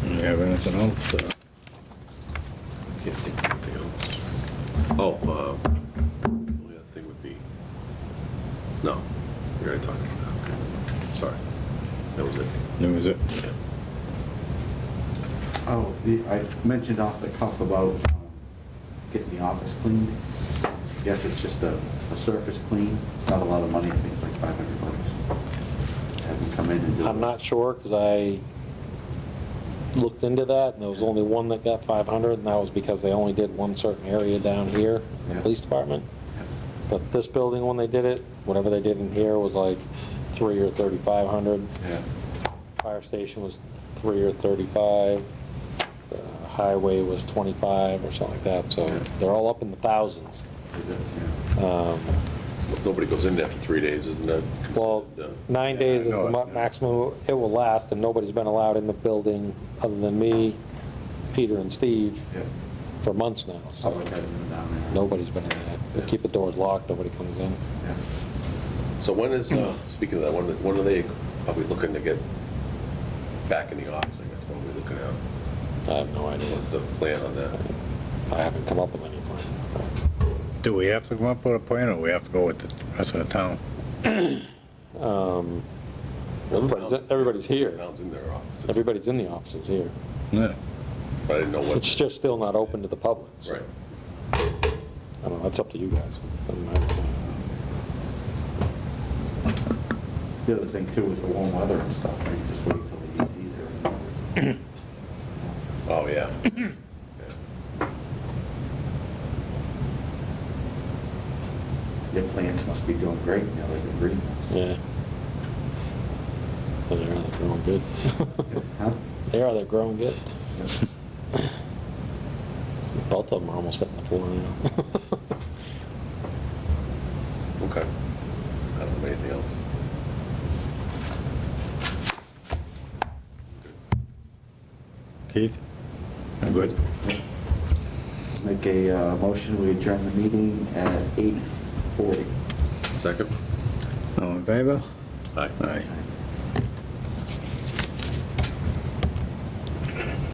You have anything else? Can't think of anything else. Oh, the only other thing would be, no, we already talked about that. Okay. Sorry. That was it. That was it? Oh, I mentioned off the cuff about getting the office cleaned. I guess it's just a surface clean, not a lot of money, I think it's like $500. Have them come in and do it. I'm not sure, because I looked into that, and there was only one that got 500, and that was because they only did one certain area down here in the Yeah. police department. Yeah. But this building, when they did it, whatever they did in here was like 3 or 3,500. Yeah. Fire station was 3 or 35. The highway was 25 or something like that, so Yeah. they're all up in the thousands. Is it? Yeah. Nobody goes in there for 3 days, isn't that Well, considered, 9 days is no, the maximum it will last, and nobody's been allowed in the building other than me, Peter, and Steve Yeah. for months now. So Public hasn't been down there. nobody's been in there. They keep the doors locked, nobody comes in. Yeah. So when is, speaking of that, when are they, are we looking to get back in the office, I guess, what are we looking at? I have no idea. What's the plan on that? I haven't come up with any plan. Do we have to come up with a plan, or we have to go with the rest of the town? Everybody's here. Town's in their offices. Everybody's in the offices here. Yeah. But I didn't know what. It's just still not open to the public. so Right. I don't know, that's up to you guys. Doesn't matter to me. The other thing too is the warm weather and stuff, right? You just wait till the AC's there. Oh, yeah. Yeah. Your plants must be doing great, you know, like the green ones. Yeah. But they're growing good. Huh? They're growing good. Yeah. Both of them are almost hitting the floor now. Okay. I don't have anything else. Keith? I'm good. Make a motion, we adjourn the meeting at 8:40. Second? All in favor? Aye. Aye.